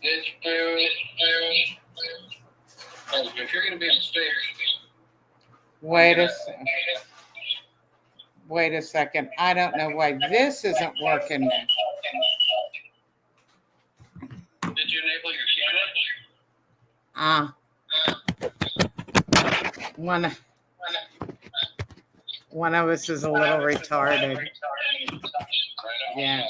If you're going to be on stage, wait a second. I don't know why this isn't working. Did you enable your camera? One of us is a little retarded. Yeah.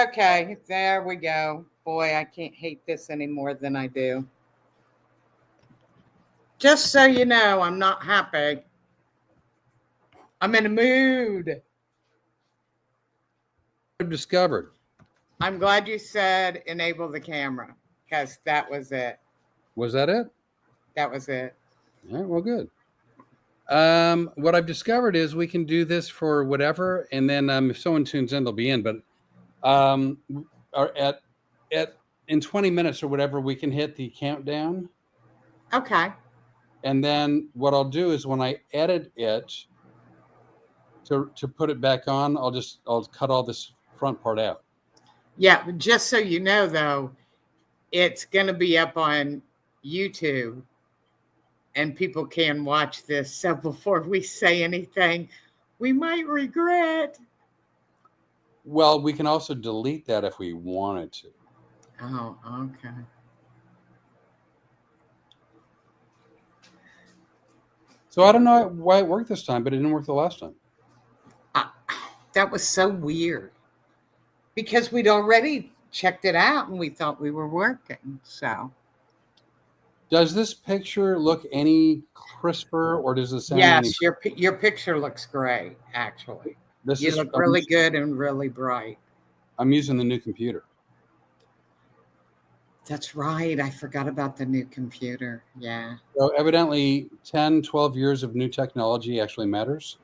Okay, there we go. Boy, I can't hate this any more than I do. Just so you know, I'm not happy. I'm in a mood. I've discovered. I'm glad you said enable the camera, because that was it. Was that it? That was it. All right, well, good. What I've discovered is we can do this for whatever, and then if someone tunes in, they'll be in. But in 20 minutes or whatever, we can hit the countdown. Okay. And then what I'll do is when I edit it to put it back on, I'll cut all this front part out. Yeah, just so you know, though, it's going to be up on YouTube, and people can watch this. So before we say anything, we might regret. Well, we can also delete that if we wanted to. Oh, okay. So I don't know why it worked this time, but it didn't work the last time. That was so weird, because we'd already checked it out and we thought we were working. So does this picture look any crisper, or does it sound? Yes, your picture looks great, actually. You look really good and really bright. I'm using the new computer. That's right. I forgot about the new computer. Yeah. So evidently 10, 12 years of new technology actually matters.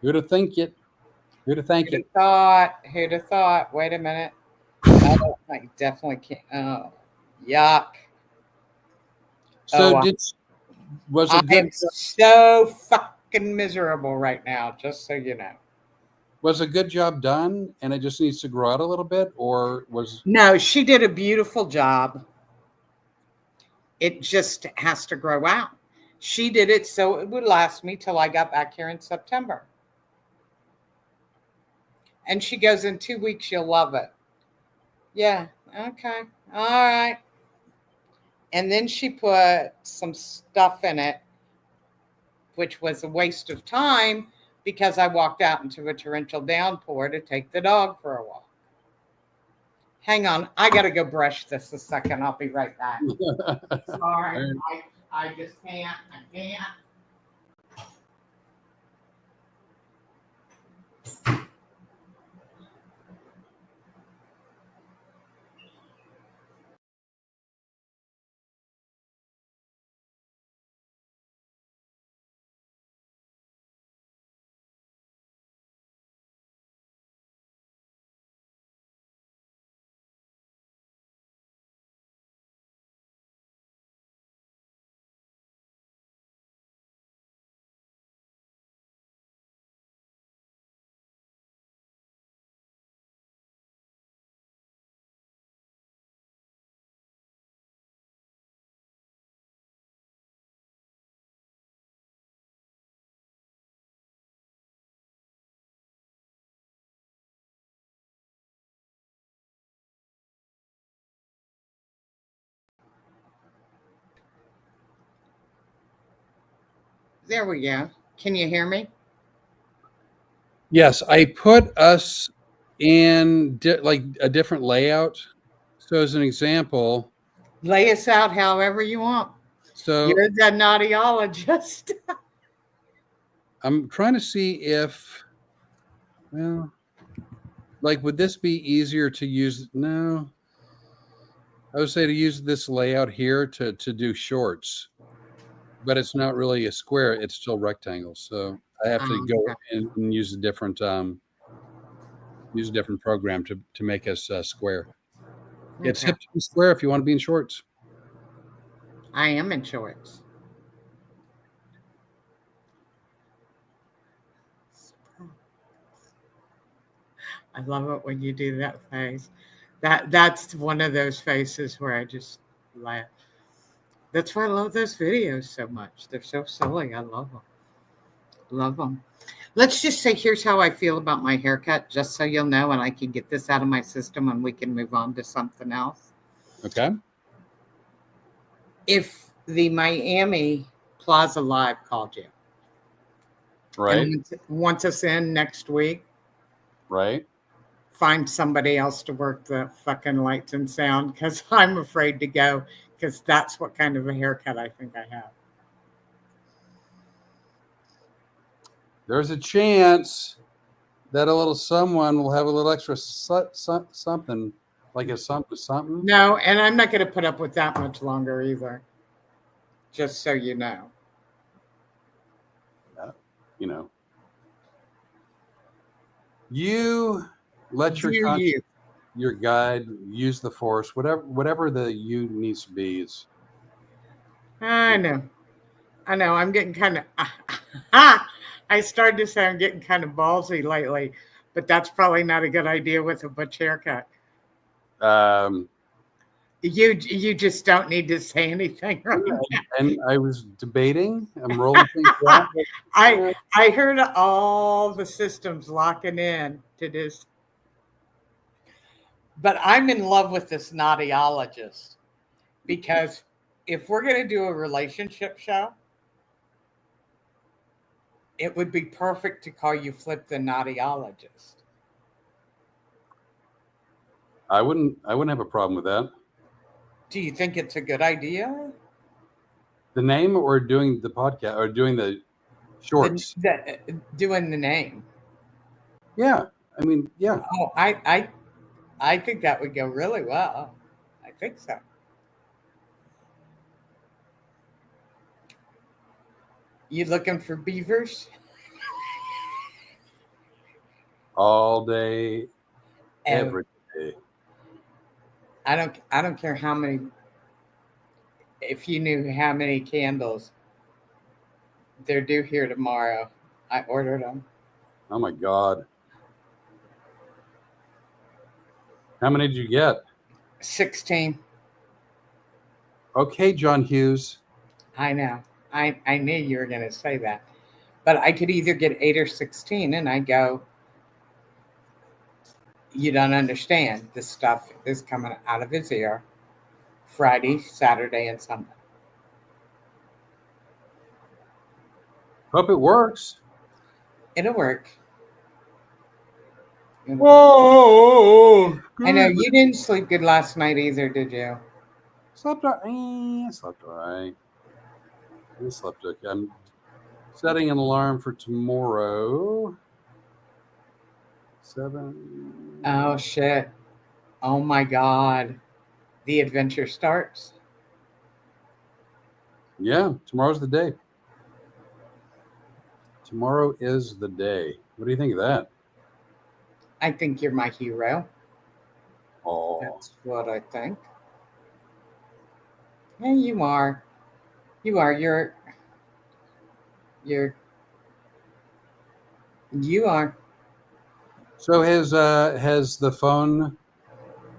Who'd have think it? Who'd have think it? Who'd have thought? Wait a minute. Oh, I definitely can't. Oh, yuck. So was it good? I'm so fucking miserable right now, just so you know. Was a good job done and it just needs to grow out a little bit, or was... No, she did a beautiful job. It just has to grow out. She did it so it would last me till I got back here in September. And she goes, in 2 weeks, you'll love it. Yeah, okay, all right. And then she put some stuff in it, which was a waste of time, because I walked out into a torrential downpour to take the dog for a walk. Hang on, I got to go brush this a second. I'll be right back. Sorry, I just can't. I can't. There we go. Can you hear me? Yes, I put us in like a different layout. So as an example, lay us out however you want. So you're the naughtyologist. I'm trying to see if, well, like, would this be easier to use? No, I would say to use this layout here to do shorts, but it's not really a square. It's still rectangle. So I have to go in and use a different program to make us square. Okay. It's hip to be square if you want to be in shorts. I am in shorts. I love it when you do that face. That's one of those faces where I just laugh. That's why I love those videos so much. They're so silly. I love them. Love them. Let's just say here's how I feel about my haircut, just so you'll know, and I can get this out of my system and we can move on to something else. Okay. If the Miami Plaza Live called you Right. and wants us in next week, Right. find somebody else to work the fucking lights and sound because I'm afraid to go because that's what kind of a haircut I think I have. There's a chance that a little someone will have a little extra something, like a something. No, and I'm not going to put up with that much longer either. Just so you know. You know. You let your Do conscience, you? your guide, use the force, whatever the you needs to be is. I know. I'm getting kind of. I started to say I'm getting kind of ballsy lately, but that's probably not a good idea with a butch haircut. You just don't need to say anything right now. And I was debating. I'm rolling things out. I heard all the systems locking in to this, but I'm in love with this naughtyologist because if we're going to do a relationship show, it would be perfect to call you Flip the Naughtyologist. I wouldn't have a problem with that. Do you think it's a good idea? The name or doing the podcast or doing the shorts? Doing the name. Yeah. I mean, yeah. Oh, I think that would go really well. I think so. You looking for beavers? All day, every day. I don't care how many. If you knew how many candles they're due here tomorrow, I ordered them. Oh my God. How many did you get? 16. Okay, John Hughes. I know. I knew you were going to say that. But I could either get 8 or 16, and I go, you don't understand. This stuff is coming out of his ear Friday, Saturday, and Sunday. Hope it works. It'll work. Whoa! I know you didn't sleep good last night either, did you? Slept all right. Slept all right. I slept okay. I'm setting an alarm for tomorrow. 7. Oh, shit. Oh, my God. The adventure starts. Yeah, tomorrow's the day. Tomorrow is the day. What do you think of that? I think you're my hero. Oh, That's what I think. Yeah, you are. You are. You are. so has the phone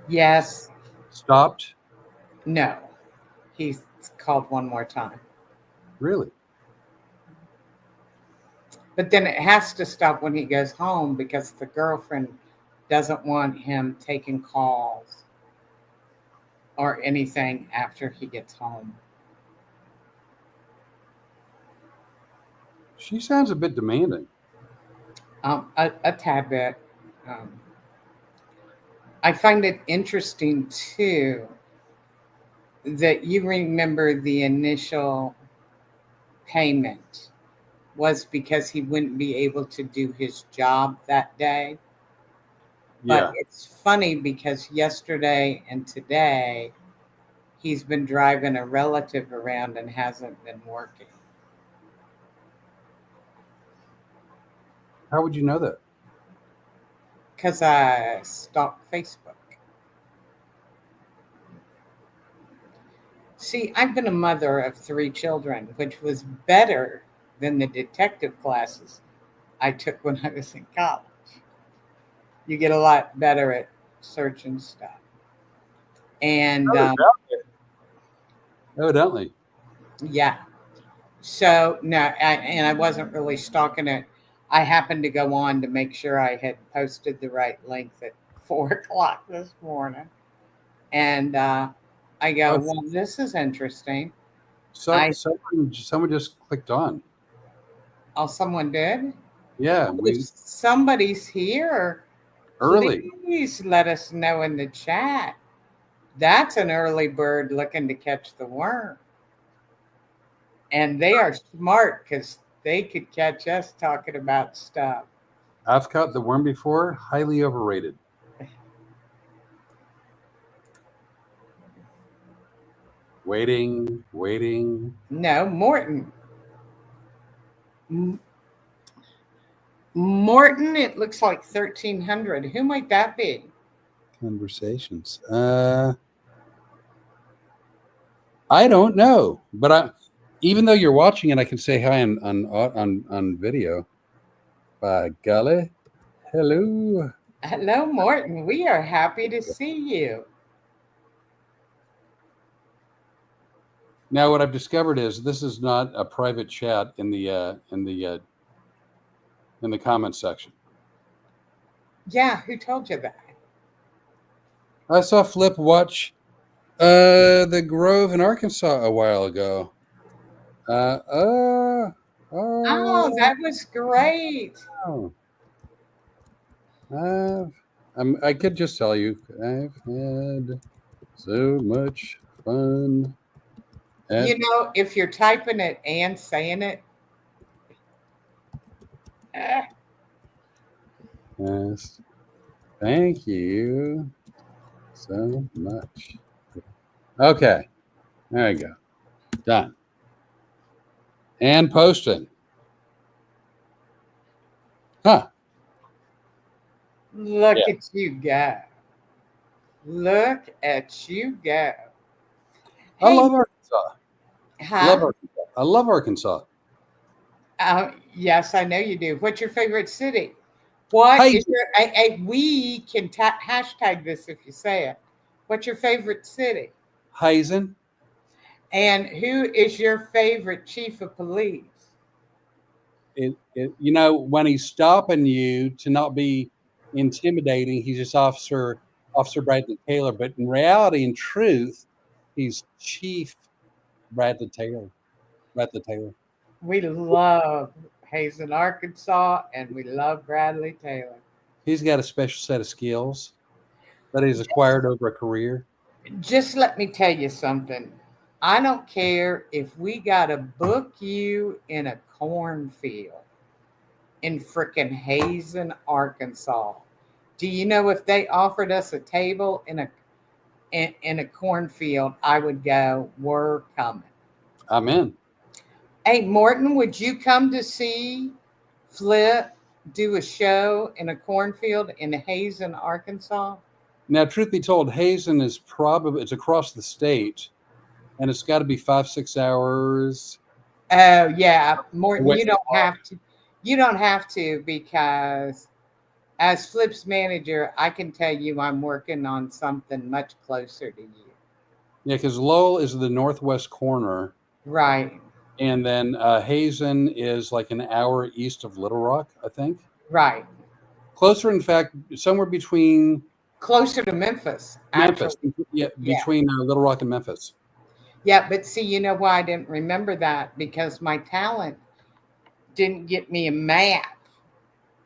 Yes. stopped? No. He's called one more time. Really? But then it has to stop when he goes home because the girlfriend doesn't want him taking calls or anything after he gets home. She sounds a bit demanding. A tad bit. I find it interesting too that you remember the initial payment was because he wouldn't be able to do his job that day. Yeah. But it's funny because yesterday and today he's been driving a relative around and hasn't been working. How would you know that? Because I stalk Facebook. See, I've been a mother of 3 children, which was better than the detective classes I took when I was in college. You get a lot better at searching stuff. And Evidently. yeah. So no, and I wasn't really stalking it. I happened to go on to make sure I had posted the right length at 4 o'clock this morning, and I go, Oh, well, this is interesting. someone just clicked on. Oh, someone did. Yeah, If we somebody's here, early. please let us know in the chat. That's an early bird looking to catch the worm. And they are smart because they could catch us talking about stuff. I've caught the worm before. Highly overrated. Waiting. No, Morton. Morton, it looks like 1300. Who might that be? Conversations. I don't know, but even though you're watching it, I can say hi on video. By golly, hello. Hello, Morton. We are happy to see you. Now, what I've discovered is this is not a private chat in the comment section. Yeah, who told you that? I saw Flip watch the Grove in Arkansas a while ago. Oh, that was great. I could just tell you, I've had so much fun. You know, if you're typing it and saying it, yes. Thank you so much. Okay. There you go. Done. And posting. Huh. look at you go. Look at you go. I Hey, love Arkansas. huh? I love Arkansas. Yes, I know you do. What's your favorite city? What Hey, is your? We can hashtag this if you say it. What's your favorite city? Hazen. And who is your favorite chief of police? When he's stopping you to not be intimidating, he's just Officer Bradley Taylor. But in reality, in truth, he's Chief Bradley Taylor. We love Hazen, Arkansas, and we love Bradley Taylor. He's got a special set of skills that he's acquired over a career. Just let me tell you something. I don't care if we got to book you in a cornfield in frickin' Hazen, Arkansas. Do you know if they offered us a table in a cornfield, I would go, we're coming. I'm in. Hey, Morton, would you come to see Flip do a show in a cornfield in Hazen, Arkansas? Now, truth be told, Hazen is it's across the state, and it's got to be 5-6 hours. Oh yeah, Morton, you don't have to. You don't have to because as Flip's manager, I can tell you I'm working on something much closer to you. Yeah, because Lowell is the northwest corner. Right. And then Hazen is like an hour east of Little Rock, I think. Right. Closer, in fact, somewhere between... Closer to Memphis. Memphis. Actually. Yeah, between Little Rock and Memphis. Yeah, but see, you know why I didn't remember that? Because my talent didn't get me a map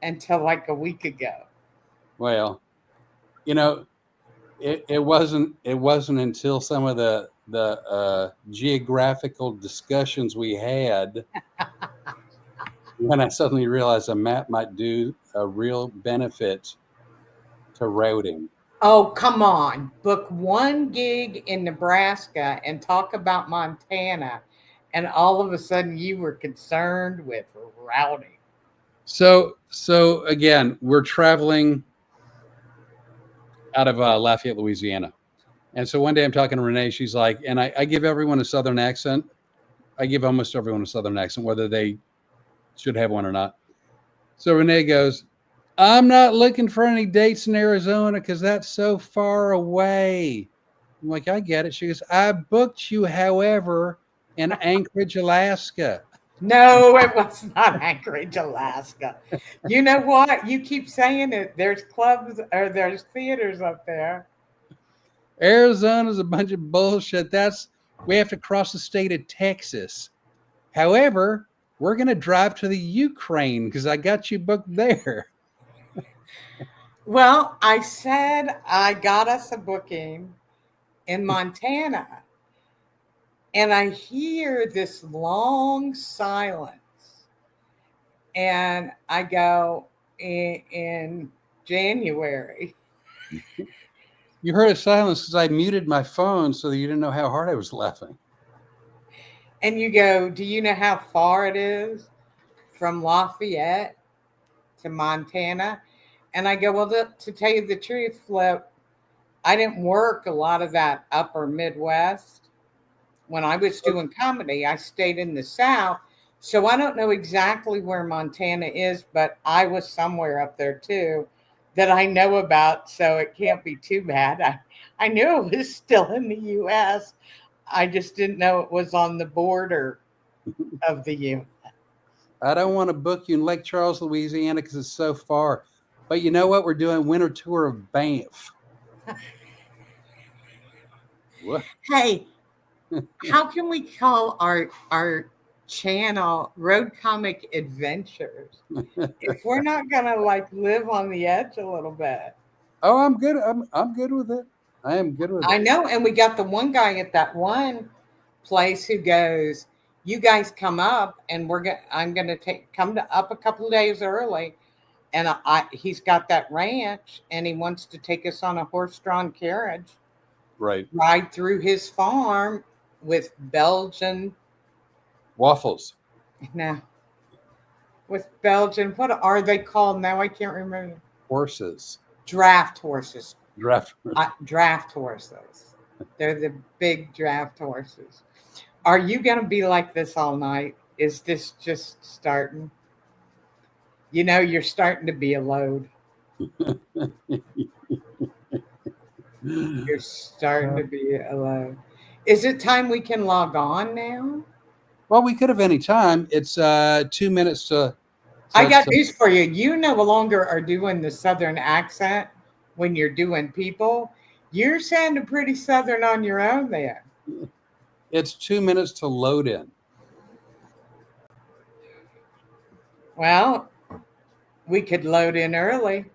until like a week ago. Well, it wasn't until some of the geographical discussions we had when I suddenly realized a map might do a real benefit to routing. Oh, come on. Book one gig in Nebraska and talk about Montana. And all of a sudden you were concerned with routing. So again, we're traveling out of Lafayette, Louisiana. And so one day I'm talking to Renee. She's like, and I give everyone a Southern accent. I give almost everyone a Southern accent, whether they should have one or not. So Renee goes, I'm not looking for any dates in Arizona because that's so far away. I'm like, I get it. She goes, I booked you, however, in Anchorage, Alaska. No, it was not Anchorage, Alaska. You know what? You keep saying it. There's clubs or there's theaters up there. Arizona's a bunch of bullshit. We have to cross the state of Texas. However, we're going to drive to the Ukraine because I got you booked there. Well, I said I got us a booking in Montana, and I hear this long silence, and I go in January. You heard a silence because I muted my phone so that you didn't know how hard I was laughing. And you go, do you know how far it is from Lafayette to Montana? And I go, well, to tell you the truth, Flip, I didn't work a lot of that upper Midwest. When I was doing comedy, I stayed in the South. So I don't know exactly where Montana is, but I was somewhere up there too that I know about. So it can't be too bad. I knew it was still in the U.S. I just didn't know it was on the border of the U.S. I don't want to book you in Lake Charles, Louisiana because it's so far. But you know what? We're doing winter tour of Banff. What? Hey, how can we call our channel Road Comic Adventures if we're not gonna like live on the edge a little bit? Oh, I'm good. I'm good with it. I am good with I it. know, and we got the one guy at that one place who goes, "You guys come up, and I'm gonna come up a couple of days early." And he's got that ranch, and he wants to take us on a horse-drawn carriage Right. ride through his farm with Belgian Waffles. now with Belgian. What are they called now? I can't remember. Horses. Draft horses. Draft. Draft horses. They're the big draft horses. Are you going to be like this all night? Is this just starting? You know, you're starting to be a load. You're starting to be a load. Is it time we can log on now? Well, we could have any time. It's 2 minutes to. I got news for you. You no longer are doing the Southern accent when you're doing people. You're sounding pretty Southern on your own there. It's 2 minutes to load in. Well, we could load in early.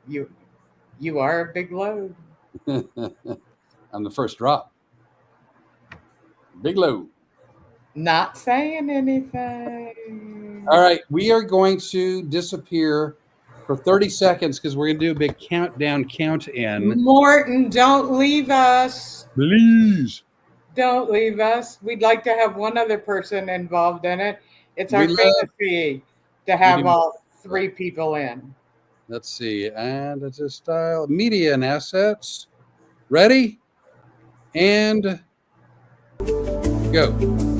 You are a big load. I'm the first drop. Big load. Not saying anything. All right, we are going to disappear for 30 seconds because we're going to do a big count in. Morton, don't leave us. Please. Don't leave us. We'd like to have one other person involved in it. It's our fantasy to have all three people in. Let's see. And it's a style. Media and assets. Ready? And go.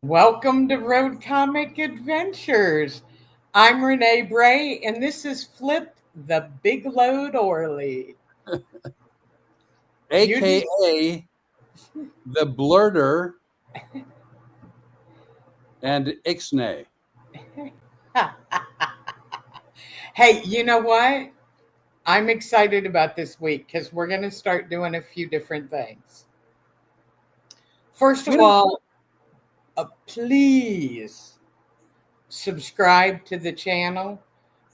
Welcome to Road Comic Adventures. I'm Renee Bray, and this is Flip the Big Load Orley. AKA the Blurter and Icksnay. Hey, you know what? I'm excited about this week because we're going to start doing a few different things. First of all, please subscribe to the channel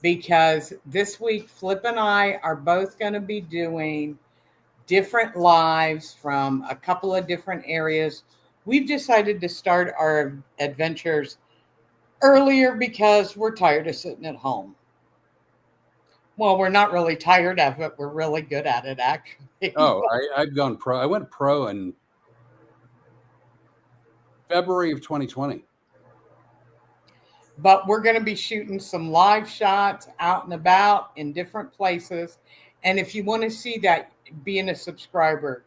because this week Flip and I are both going to be doing different lives from a couple of different areas we've decided to start our adventures earlier because we're tired of sitting at home. Well, we're not really tired of it. We're really good at it, actually. Oh, I've gone pro. I went pro in February of 2020. But we're going to be shooting some live shots out and about in different places. And if you want to see that, being a subscriber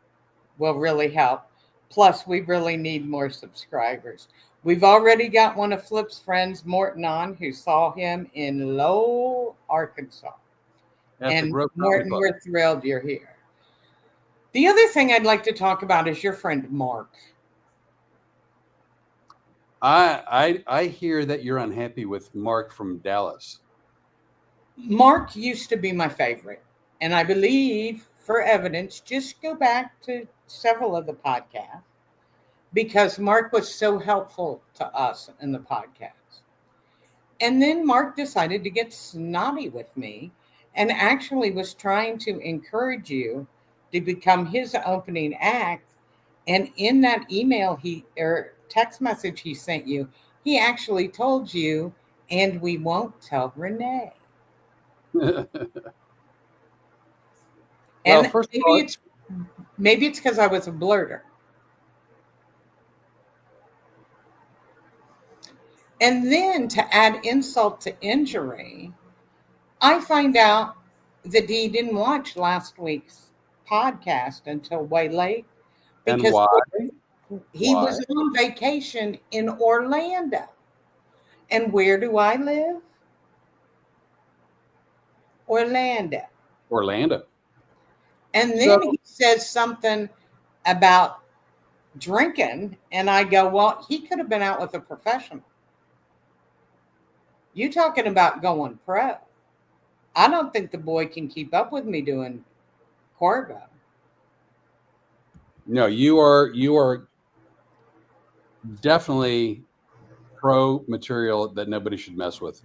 will really help. Plus, we really need more subscribers. We've already got one of Flip's friends, Morton, on, who saw him in Lowell, Arkansas. At the And Grove Comedy Morton, Club. we're thrilled you're here. The other thing I'd like to talk about is your friend Mark. I hear that you're unhappy with Mark from Dallas. Mark used to be my favorite. And I believe, for evidence, just go back to several of the podcasts because Mark was so helpful to us in the podcast. And then Mark decided to get snotty with me and actually was trying to encourage you to become his opening act. And in that email or text message he sent you, he actually told you, and we won't tell Renee. Well, And first of all, maybe it's because I was a blurter. And then to add insult to injury, I find out that he didn't watch last week's podcast until way late and because why? he Why? was on vacation in Orlando. And where do I live? Orlando. Orlando. And then So- he says something about drinking, and I go, well, he could have been out with a professional. You talking about going pro. I don't think the boy can keep up with me doing Corvo. No, you are definitely pro material that nobody should mess with.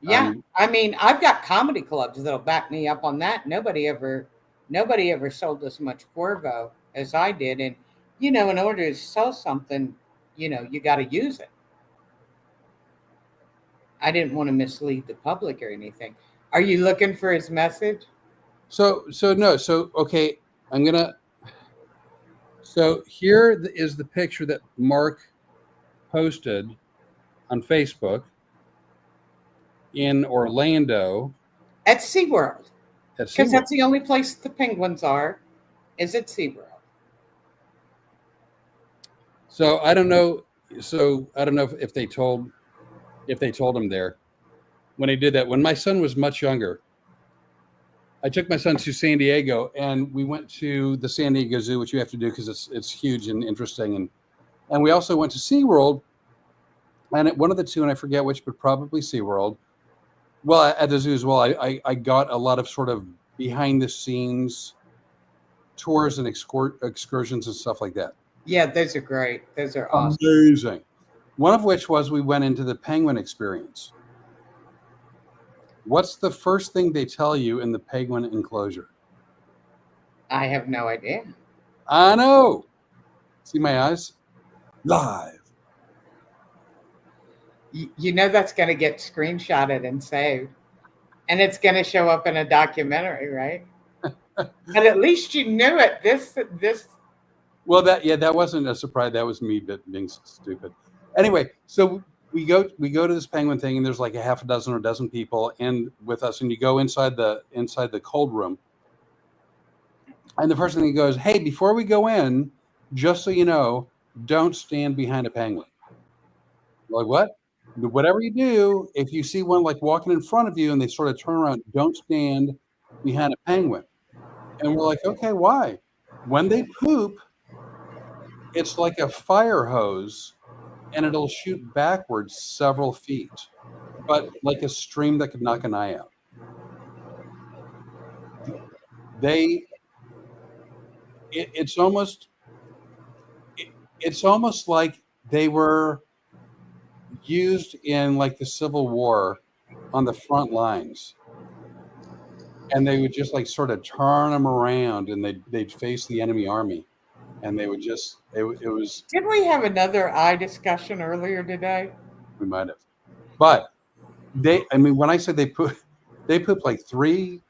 Yeah, I mean, I've got comedy clubs that'll back me up on that. Nobody ever sold as much Corvo as I did. And, in order to sell something, you got to use it. I didn't want to mislead the public or anything. Are you looking for his message? So okay, so here is the picture that Mark posted on Facebook in Orlando At SeaWorld. at Because SeaWorld. that's the only place the penguins are, is at SeaWorld. So I don't know. So I don't know if they told him there when he did that. When my son was much younger, I took my son to San Diego, and we went to the San Diego Zoo, which you have to do because it's huge and interesting, and we also went to SeaWorld, and at one of the two, and I forget which, but probably SeaWorld. Well, at the zoo as well, I got a lot of sort of behind the scenes tours and excursions and stuff like that. Yeah, those are great. Those are awesome. Amazing. One of which was we went into the penguin experience. What's the first thing they tell you in the penguin enclosure? I have no idea. I know. See my eyes? Live. You know that's going to get screenshotted and saved. And it's going to show up in a documentary, right? But at least you knew it. This. Well, that wasn't a surprise. That was me being stupid. Anyway, so we go to this penguin thing, and there's like a half a dozen or a dozen people and with us, and you go inside the cold room. And the first thing he goes, hey, before we go in, just so you know, don't stand behind a penguin. We're like, what? Whatever you do, if you see one like walking in front of you and they sort of turn around, don't stand behind a penguin. And we're like, okay, why? When they poop, it's like a fire hose and it'll shoot backwards several feet, but like a stream that could knock an eye out. It's almost like they were used in like the Civil War on the front lines, and they would just like sort of turn them around and they'd face the enemy army. and they would just it was Didn't we have another eye discussion earlier today? we might have, but I mean, when I said they put like 3-4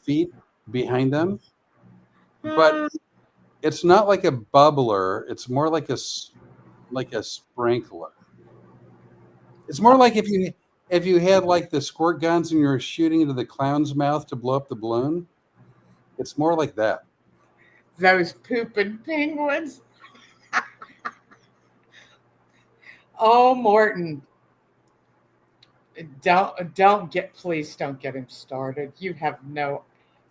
feet behind them, but Hmm. it's not like a bubbler. It's more like like a sprinkler. It's more like if you had like the squirt guns and you're shooting into the clown's mouth to blow up the balloon. It's more like that. Those pooping penguins. Oh, Morton, please don't get him started. You have no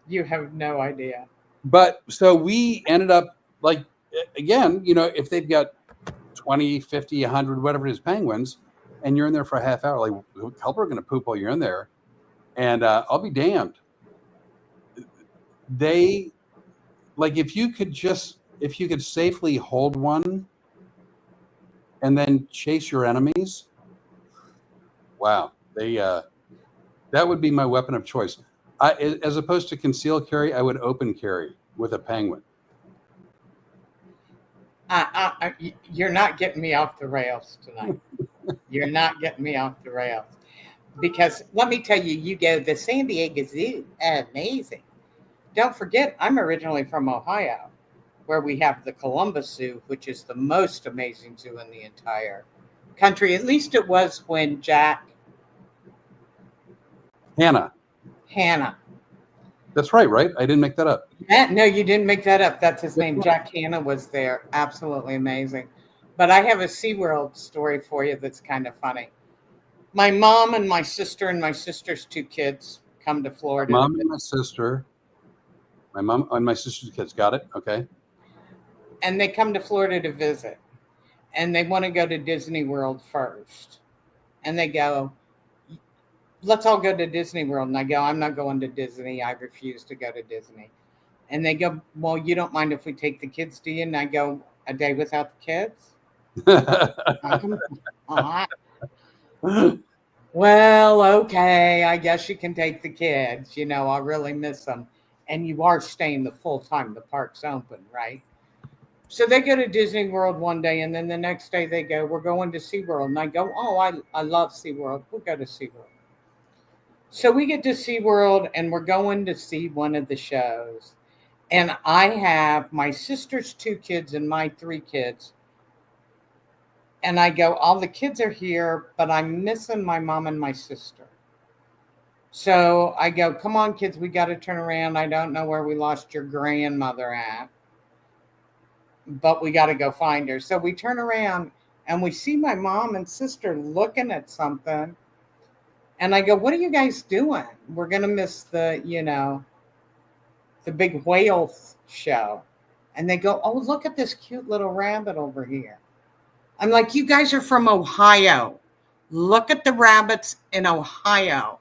idea. But so we ended up like again, if they've got 20, 50, 100, whatever it is, penguins, and you're in there for a half hour, like help are going to poop while you're in there, and I'll be damned. They like if you could safely hold one and then chase your enemies. Wow, that would be my weapon of choice. As opposed to conceal carry, I would open carry with a penguin. You're not getting me off the rails tonight. You're not getting me off the rails. Because let me tell you, you go the San Diego Zoo, amazing. Don't forget, I'm originally from Ohio, where we have the Columbus Zoo, which is the most amazing zoo in the entire country. At least it was when Hannah. That's right? I didn't make that up. No, you didn't make that up. That's his name. Jack Hanna was there. Absolutely amazing. But I have a SeaWorld story for you that's kind of funny. My mom and my sister and my sister's 2 kids come to Florida. My mom and my sister. My mom and my sister's kids. Got it? Okay. And they come to Florida to visit. And they want to go to Disney World first. And they go, let's all go to Disney World. And I go, I'm not going to Disney. I refuse to go to Disney. And they go, well, you don't mind if we take the kids, do you? And I go, a day without the kids? Well, okay, I guess you can take the kids. I really miss them. And you are staying the full time the park's open, right? So they go to Disney World one day, and then the next day they go, we're going to SeaWorld. And I go, oh, I love SeaWorld. We'll go to SeaWorld. So we get to SeaWorld, and we're going to see one of the shows. And I have my sister's 2 kids and my 3 kids. And I go, all the kids are here, but I'm missing my mom and my sister. So I go, come on, kids, we got to turn around. I don't know where we lost your grandmother at, but we got to go find her. So we turn around, and we see my mom and sister looking at something. And I go, what are you guys doing? We're going to miss the big whale show. And they go, oh, look at this cute little rabbit over here. I'm like, you guys are from Ohio. Look at the rabbits in Ohio.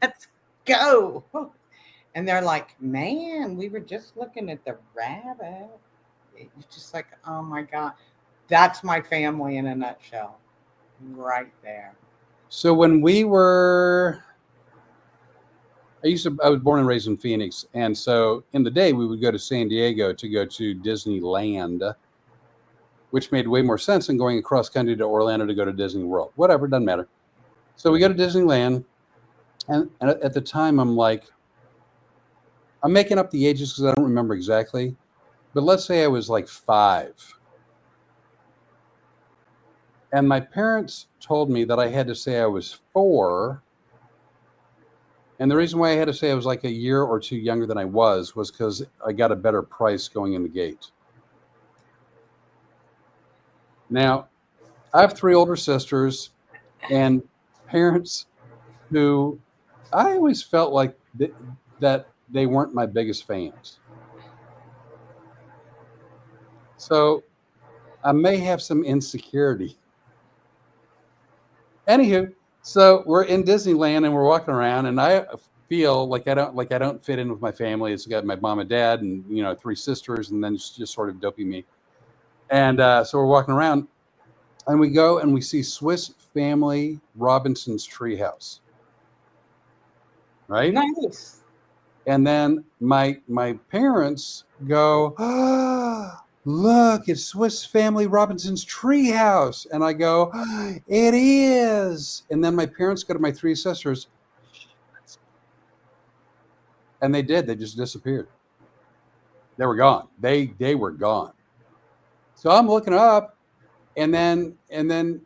Let's go. And they're like, man, we were just looking at the rabbit. It's just like, oh my God. That's my family in a nutshell. Right there. So when we were, I was born and raised in Phoenix. And so in the day we would go to San Diego to go to Disneyland, which made way more sense than going across country to Orlando to go to Disney World. Whatever, doesn't matter. So we go to Disneyland, and at the time I'm like, I'm making up the ages because I don't remember exactly, but let's say I was like 5. And my parents told me that I had to say I was 4. And the reason why I had to say I was like a year or 2 younger than I was because I got a better price going in the gate. Now, I have 3 older sisters and parents who I always felt like that they weren't my biggest fans. So I may have some insecurity. Anywho, so we're in Disneyland and we're walking around, and I feel like I don't fit in with my family. It's got my mom and dad and 3 sisters, and then just sort of dopey me. And so we're walking around, and we go and we see Swiss Family Robinson's Treehouse. Right? Nice. And then my parents go, look, it's Swiss Family Robinson's treehouse. And I go, it is. And then my parents go to my three sisters. And they did. They just disappeared. They were gone. They were gone. So I'm looking up, and then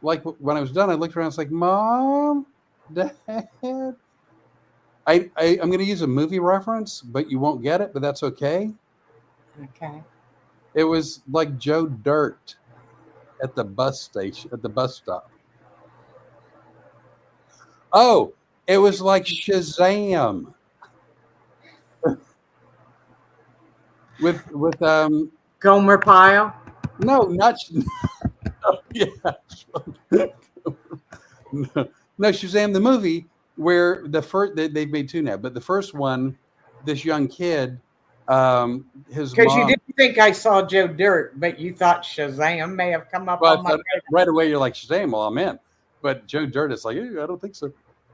like when I was done, I looked around. It's like, Mom, Dad. I'm going to use a movie reference, but you won't get it. But that's okay. Okay. It was like Joe Dirt at the bus station, at the bus stop. Oh, it was like Shazam with Gomer Pyle. no, not yeah. No, Shazam the movie where the first they've made two now, but the first one, this young kid, his Because you mom. didn't think I saw Joe Dirt, but you thought Shazam may have come up Well, on my right away you're like Shazam. Well, I'm in, but Joe Dirt is like, I don't think so.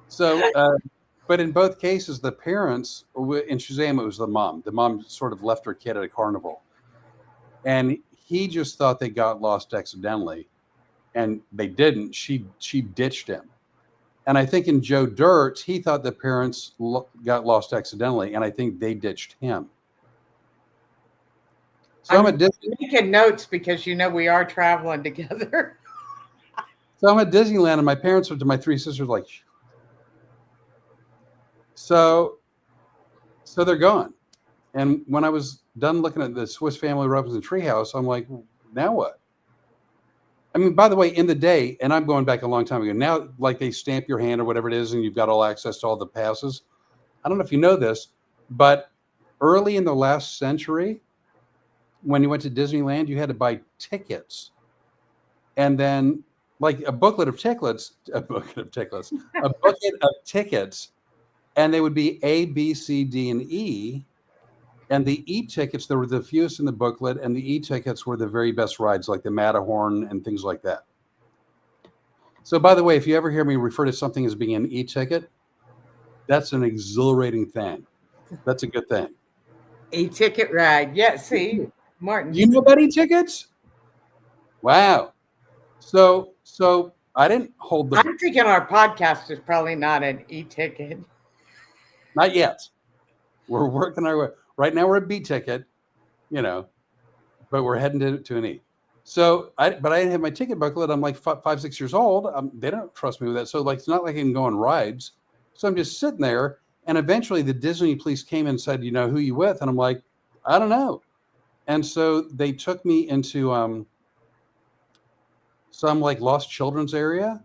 So, but in both cases, the parents in Shazam, it was the mom. The mom sort of left her kid at a carnival, and he just thought they got lost accidentally, and they didn't. She ditched him. And I think in Joe Dirt, he thought the parents got lost accidentally, and I think they ditched him. So I'm at making notes because we are traveling together. So I'm at Disneyland, and my parents went to my three sisters like, so they're gone. And when I was done looking at the Swiss Family Robinson treehouse, I'm like, now what? I mean, by the way, in the day, and I'm going back a long time ago, now like they stamp your hand or whatever it is, and you've got all access to all the passes. I don't know if you know this, but early in the last century, when you went to Disneyland, you had to buy tickets. And then like a bucket of tickets, and they would be A, B, C, D, and E. And the E tickets, there were the fewest in the booklet, and the E tickets were the very best rides, like the Matterhorn and things like that. So, by the way, if you ever hear me refer to something as being an E ticket, that's an exhilarating thing. That's a good thing. E-ticket ride. Yeah, see, Martin. You know about E-tickets? Wow. So I didn't hold the... I'm thinking our podcast is probably not an e-ticket. Not yet. We're working our way. Right now we're a B ticket, but we're heading to an E. So I didn't have my ticket booklet. I'm like 5, 6 years old. They don't trust me with that. So like, it's not like I can go on rides. So I'm just sitting there. And eventually the Disney police came and said, who you with? And I'm like, I don't know. And so they took me into some like lost children's area.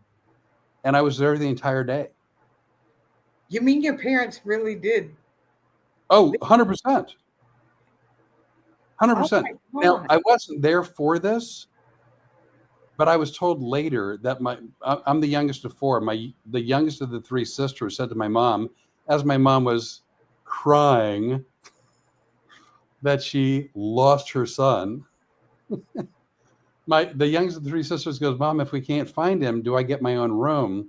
And I was there the entire day. You mean your parents really did? Oh, 100%. 100%. Now, I wasn't there for this, but I was told later that I'm the youngest of four. The youngest of the three sisters said to my mom, as my mom was crying that she lost her son, the youngest of the three sisters goes, Mom, if we can't find him, do I get my own room?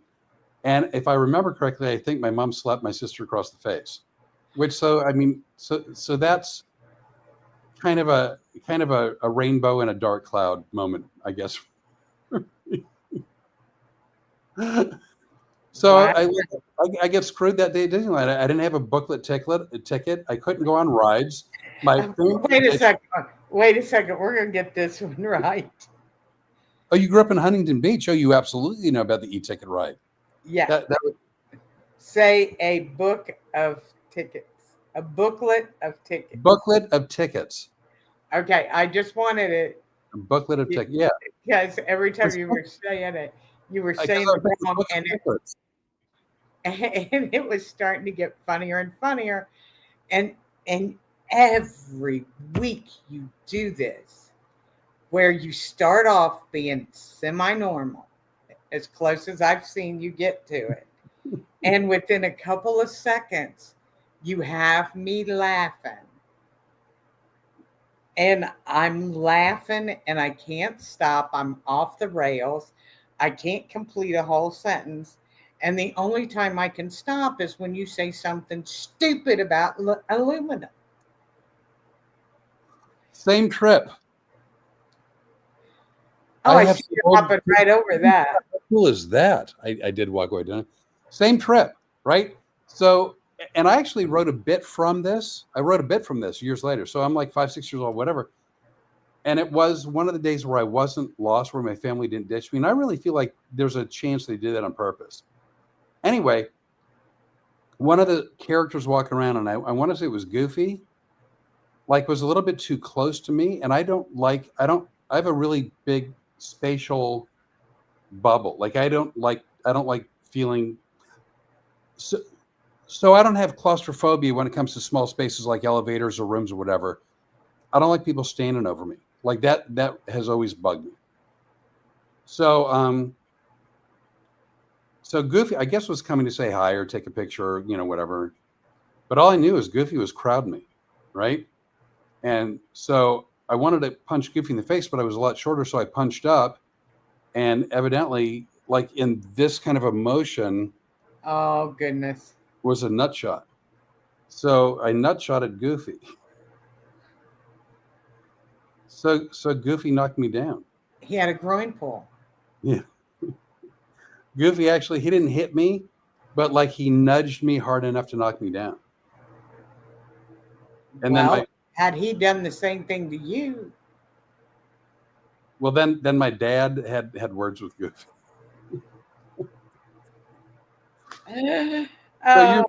And if I remember correctly, I think my mom slapped my sister across the face. So that's kind of a rainbow in a dark cloud moment, I guess. So wow. I get screwed that day at Disneyland. I didn't have a booklet ticket. I couldn't go on rides. Wait a second. We're going to get this one right. Oh, you grew up in Huntington Beach. Oh, you absolutely know about the e-ticket ride. Yeah. Say a book of tickets. A booklet of tickets. Booklet of tickets. Okay, I just wanted it. A booklet of tickets. Yeah. Because every time you were saying it, you were saying it wrong, and it was starting to get funnier and funnier, and every week you do this, where you start off being semi-normal, as close as I've seen you get to it, and within a couple of seconds, you have me laughing. And I'm laughing and I can't stop. I'm off the rails. I can't complete a whole sentence. And the only time I can stop is when you say something stupid about aluminum. Same trip. Oh, I have see some you old- hopping right over that. How cool is that? I did walk away, didn't I? Same trip, right? So, and I actually wrote a bit from this. I wrote a bit from this years later. So I'm like 5, 6 years old, whatever. And it was one of the days where I wasn't lost, where my family didn't ditch me. And I really feel like there's a chance they did that on purpose. Anyway, one of the characters walking around, and I want to say it was Goofy, like was a little bit too close to me. And I have a really big spatial bubble. Like I don't like feeling so, so I don't have claustrophobia when it comes to small spaces like elevators or rooms or whatever. I don't like people standing over me. Like that has always bugged me. So so Goofy, I guess, was coming to say hi or take a picture or, whatever. But all I knew is Goofy was crowding me, right? And so I wanted to punch Goofy in the face, but I was a lot shorter, so I punched up, and evidently, like in this kind of a motion, Oh, goodness. was a nut shot. So I nut shot at Goofy. So Goofy knocked me down. He had a groin pull. Yeah. Goofy actually, he didn't hit me, but like he nudged me hard enough to knock me down. And well, had he done the same thing to you? Well, then my dad had words with Goofy. So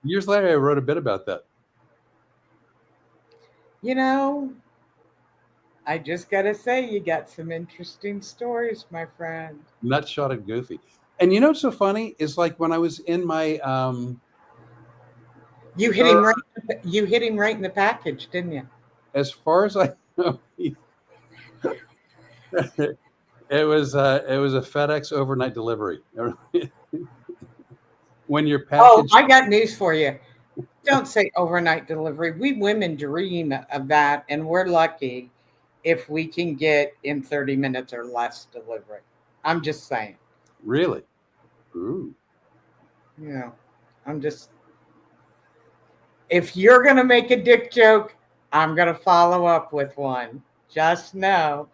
years later, I wrote a bit about that. I just got to say, you got some interesting stories, my friend. Nut shot at Goofy. And what's so funny is like when I was in my you hit him right in the package, didn't you? As far as I know, it was a FedEx overnight delivery. When your package. Oh, I got news for you. Don't say overnight delivery. We women dream of that, and we're lucky if we can get in 30 minutes or less delivery. I'm just saying. Really? Ooh. If you're going to make a dick joke, I'm going to follow up with one. Just know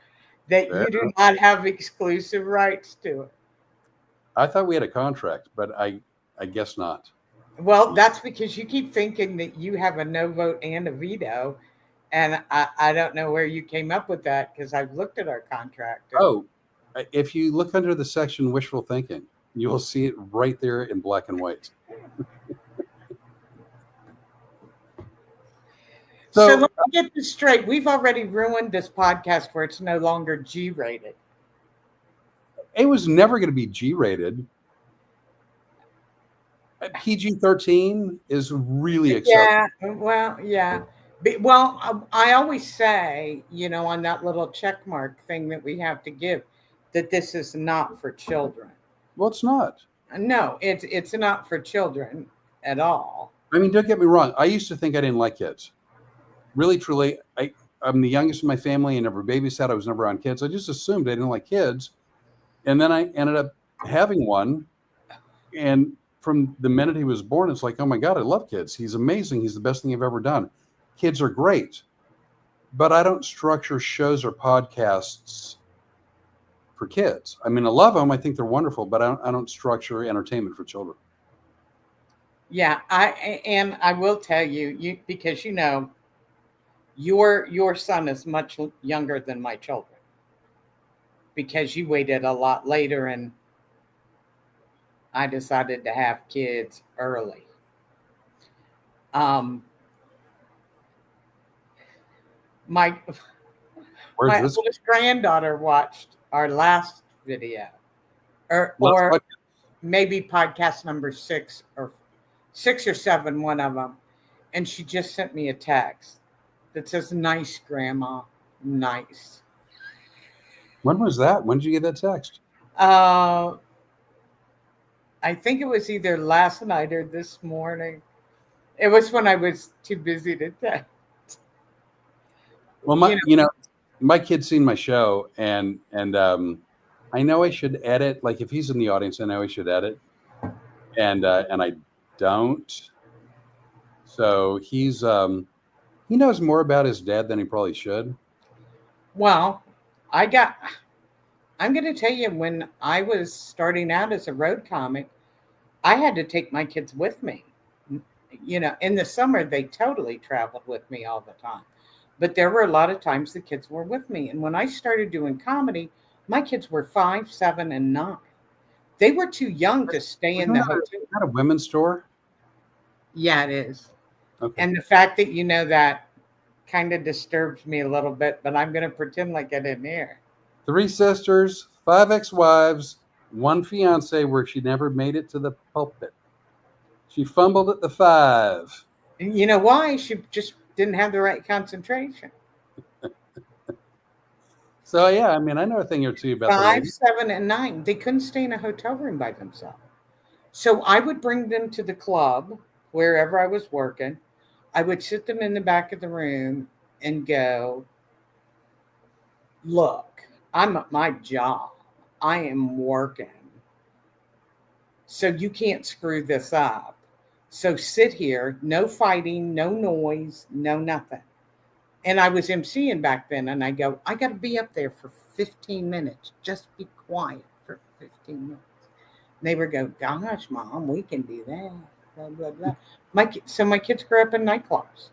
that you do not have exclusive rights to it. I thought we had a contract, but I guess not. Well, that's because you keep thinking that you have a no vote and a veto. And I don't know where you came up with that, because I've looked at our contract. Oh, if you look under the section wishful thinking, you will see it right there in black and white. So let me get this straight. We've already ruined this podcast where it's no longer G-rated. It was never going to be G-rated. PG-13 is really acceptable. Yeah. Well, I always say, on that little check mark thing that we have to give, that this is not for children. Well, it's not. No, it's not for children at all. I mean, don't get me wrong. I used to think I didn't like kids. Really, truly, I'm the youngest in my family. I never babysat. I was never around kids. I just assumed I didn't like kids. And then I ended up having one. And from the minute he was born, it's like, oh my God, I love kids. He's amazing. He's the best thing I've ever done. Kids are great. But I don't structure shows or podcasts for kids. I mean, I love them. I think they're wonderful, but I don't structure entertainment for children. Yeah, I will tell you because your son is much younger than my children, because you waited a lot later, and I decided to have kids early. My oldest granddaughter watched our last video, or maybe podcast number 6 or 7, one of them, and she just sent me a text that says, "Nice, Grandma, nice." When was that? When did you get that text? I think it was either last night or this morning. It was when I was too busy to text. Well, my kid's seen my show, and I know I should edit. Like if he's in the audience, I know I should edit, and I don't. So he knows more about his dad than he probably should. Well, I'm going to tell you, when I was starting out as a road comic, I had to take my kids with me. In the summer, they totally traveled with me all the time. But there were a lot of times the kids were with me. And when I started doing comedy, my kids were 5, 7, and 9. They were too young to stay in Isn't the that hotel. a women's store? Yeah, it is. Okay. And the fact that you know that kind of disturbs me a little bit, but I'm going to pretend like I didn't hear. 3 sisters, 5 ex-wives, 1 fiance where she never made it to the pulpit. She fumbled at the 5. And you know why? She just didn't have the right concentration. So yeah, I mean, I know a thing or two about the 5, ladies. 7, and 9. They couldn't stay in a hotel room by themselves. So I would bring them to the club wherever I was working. I would sit them in the back of the room and go, look, I'm at my job. I am working. So you can't screw this up. So sit here, no fighting, no noise, no nothing. And I was emceeing back then, and I go, I got to be up there for 15 minutes. Just be quiet for 15 minutes. They would go, gosh, Mom, we can do that. Blah, blah, blah. So my kids grew up in nightclubs.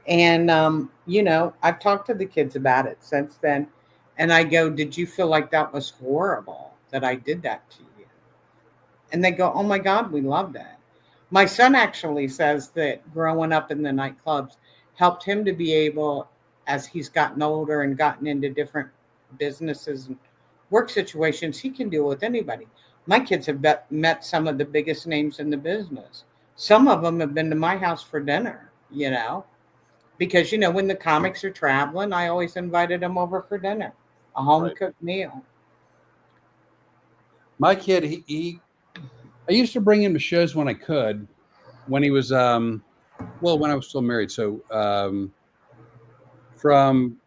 And, I've talked to the kids about it since then. And I go, did you feel like that was horrible that I did that to you? And they go, oh my God, we loved it. My son actually says that growing up in the nightclubs helped him to be able, as he's gotten older and gotten into different businesses and work situations, he can deal with anybody. My kids have met some of the biggest names in the business. Some of them have been to my house for dinner, because, when the comics are traveling, I always invited them over for dinner, a home cooked meal. My kid, I used to bring him to shows when I could, when he was, when I was still married. So from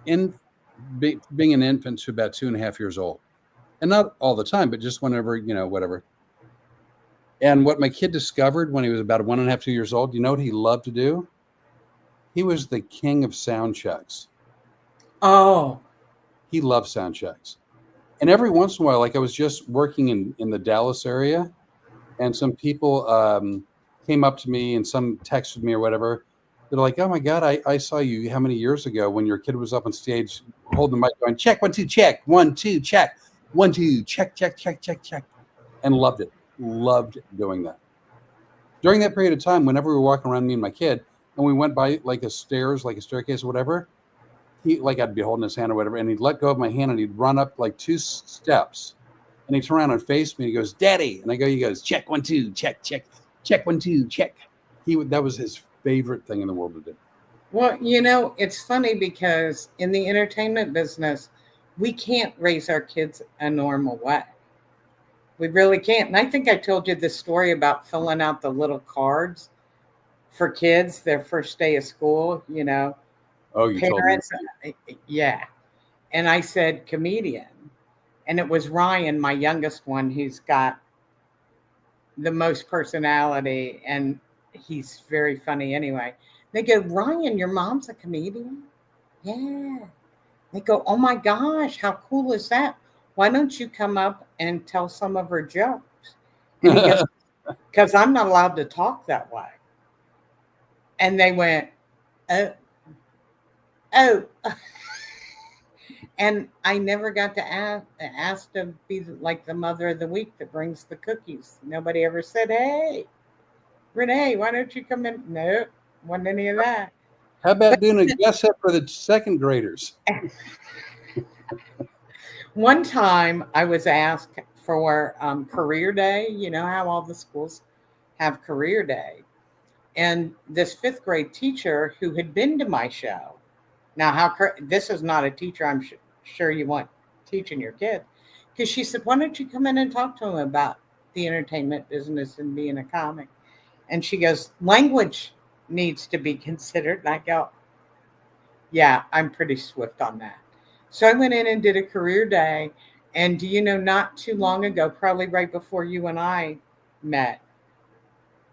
being an infant to about 2.5 years old. And not all the time, but just whenever, whatever. And what my kid discovered when he was about 1.5, 2 years old, you know what he loved to do? He was the king of sound checks. Oh. He loved sound checks. And every once in a while, like I was just working in the Dallas area, and some people came up to me and some texted me or whatever. They're like, oh my God, I saw you how many years ago when your kid was up on stage holding the mic going, check, 1, 2, check, 1, 2, check, 1, 2, check, check, check, check, check. And loved it. Loved doing that. During that period of time, whenever we were walking around, me and my kid, and we went by like a staircase or whatever, I'd be holding his hand or whatever, and he'd let go of my hand and he'd run up like 2 steps. And he'd turn around and face me and he goes, Daddy. And he goes, check, 1, 2, check, check, check, 1, 2, check. That was his favorite thing in the world to do. Well, it's funny because in the entertainment business, we can't raise our kids a normal way. We really can't. And I think I told you this story about filling out the little cards for kids, their first day of school, Oh, you parents. told me. Yeah. And I said comedian. And it was Ryan, my youngest one, who's got the most personality, and he's very funny anyway. They go, Ryan, your mom's a comedian? Yeah. They go, oh my gosh, how cool is that? Why don't you come up and tell some of her jokes? And he goes, because I'm not allowed to talk that way. And they went, oh. And I never got to ask to be like the mother of the week that brings the cookies. Nobody ever said, hey, Renee, why don't you come in? No, wasn't any of that. How about doing a guest set for the second graders? One time I was asked for career day. You know how all the schools have career day. And this 5th grade teacher who had been to my show. Now, this is not a teacher I'm sure you want teaching your kid. Because she said, why don't you come in and talk to him about the entertainment business and being a comic? And she goes, language needs to be considered. And I go, yeah, I'm pretty swift on that. So I went in and did a career day. And do you know, not too long ago, probably right before you and I met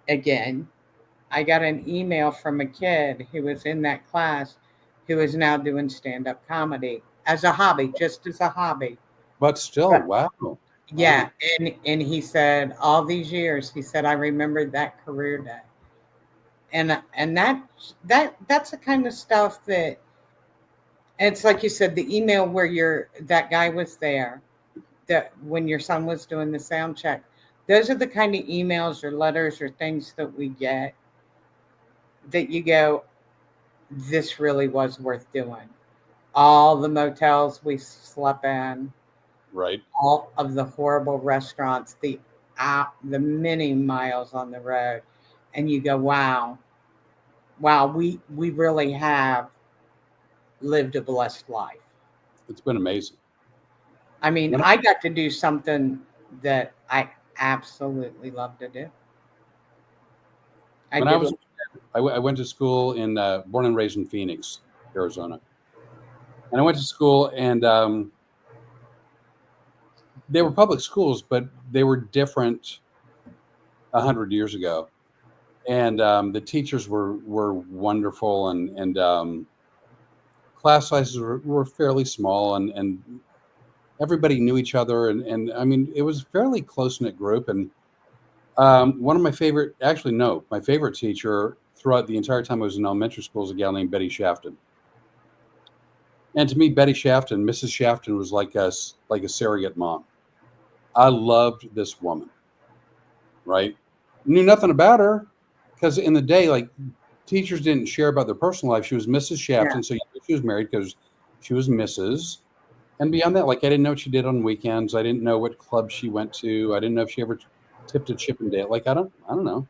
again, I got an email from a kid who was in that class who is now doing stand-up comedy as a hobby, just as a hobby. But still, But wow. yeah, and he said all these years, he said I remembered that career day, and that's the kind of stuff that it's like you said, the email where that guy was there, that when your son was doing the sound check, those are the kind of emails or letters or things that we get that you go, this really was worth doing. All the motels we slept in, Right. all of the horrible restaurants, the many miles on the road, and you go, wow, wow, we really have lived a blessed life. It's been amazing. I mean, When I got to do something that I absolutely love to do. I when I did. was I went to school in born and raised in Phoenix, Arizona, and I went to school, and they were public schools, but they were different 100 years ago, and the teachers were wonderful, and class sizes were fairly small, and everybody knew each other, and I mean it was a fairly close knit group, and one of my favorite, actually no, my favorite teacher throughout the entire time I was in elementary school was a gal named Betty Shafton. And to me, Betty Shafton, Mrs. Shafton, was like a surrogate mom. I loved this woman, right? Knew nothing about her because in the day, like teachers didn't share about their personal life. She was Mrs. Yeah. Shafton, so you knew she was married because she was Mrs. And beyond that, like I didn't know what she did on weekends. I didn't know what club she went to. I didn't know if she ever tipped a Chippendale. Like I don't know.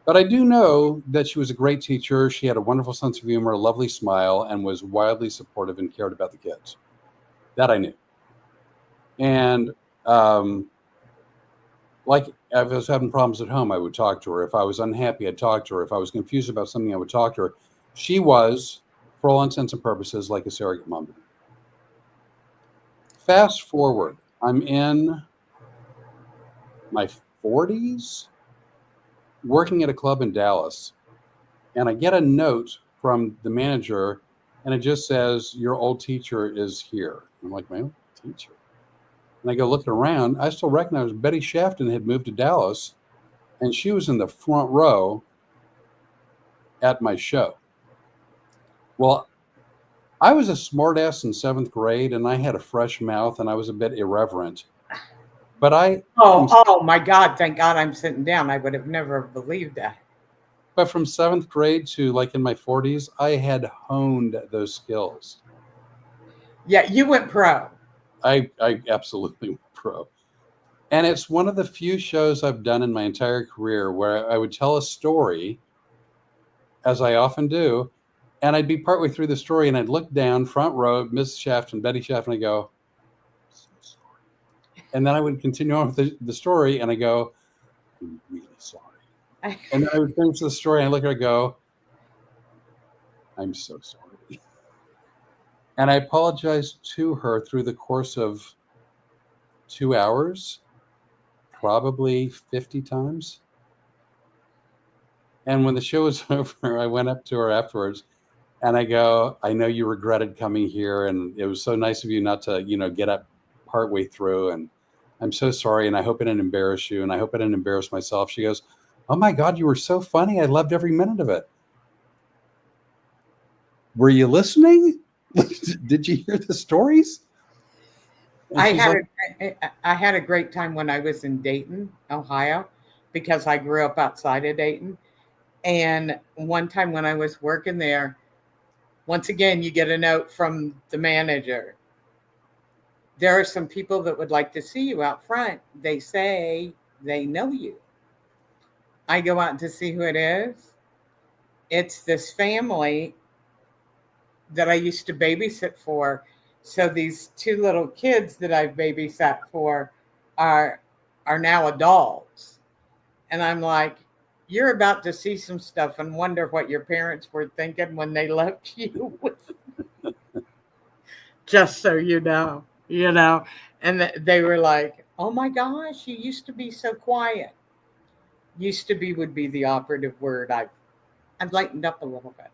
But I do know that she was a great teacher. She had a wonderful sense of humor, a lovely smile, and was wildly supportive and cared about the kids. That I knew. And like if I was having problems at home, I would talk to her. If I was unhappy, I'd talk to her. If I was confused about something, I would talk to her. She was, for all intents and purposes, like a surrogate mom to me. Fast forward, I'm in my 40s, working at a club in Dallas, and I get a note from the manager, and it just says, "Your old teacher is here." I'm like, "My old teacher?" And I go looking around. I still recognize Betty Shafton had moved to Dallas, and she was in the front row at my show. Well, I was a smartass in seventh grade, and I had a fresh mouth, and I was a bit irreverent. But Oh my God! Thank God I'm sitting down. I would have never believed that. from seventh grade to like in my 40s, I had honed those skills. Yeah, you went pro. I absolutely went pro. And it's one of the few shows I've done in my entire career where I would tell a story, as I often do, and I'd be partway through the story and I'd look down, front row, Miss Shafton, Betty Shafton, I go, "So sorry." And then I would continue on with the story and I go, "I'm really sorry." And then I would finish the story and I look at her and go, "I'm so sorry." And I apologized to her through the course of 2 hours, probably 50 times. And when the show was over, I went up to her afterwards and I go, "I know you regretted coming here, and it was so nice of you not to, get up partway through. And I'm so sorry, and I hope it didn't embarrass you, and I hope I didn't embarrass myself." She goes, "Oh my God, you were so funny. I loved every minute of it." Were you listening? Did you hear the stories? And I she's had like, I had a great time when I was in Dayton, Ohio, because I grew up outside of Dayton. And one time when I was working there, once again, you get a note from the manager. There are some people that would like to see you out front. They say they know you. I go out to see who it is. It's this family that I used to babysit for. So these two little kids that I've babysat for are are now adults. And I'm like, you're about to see some stuff and wonder what your parents were thinking when they left you with, just so you know. And they were like, oh my gosh, you used to be so quiet. Used to be would be the operative word. I've lightened up a little bit.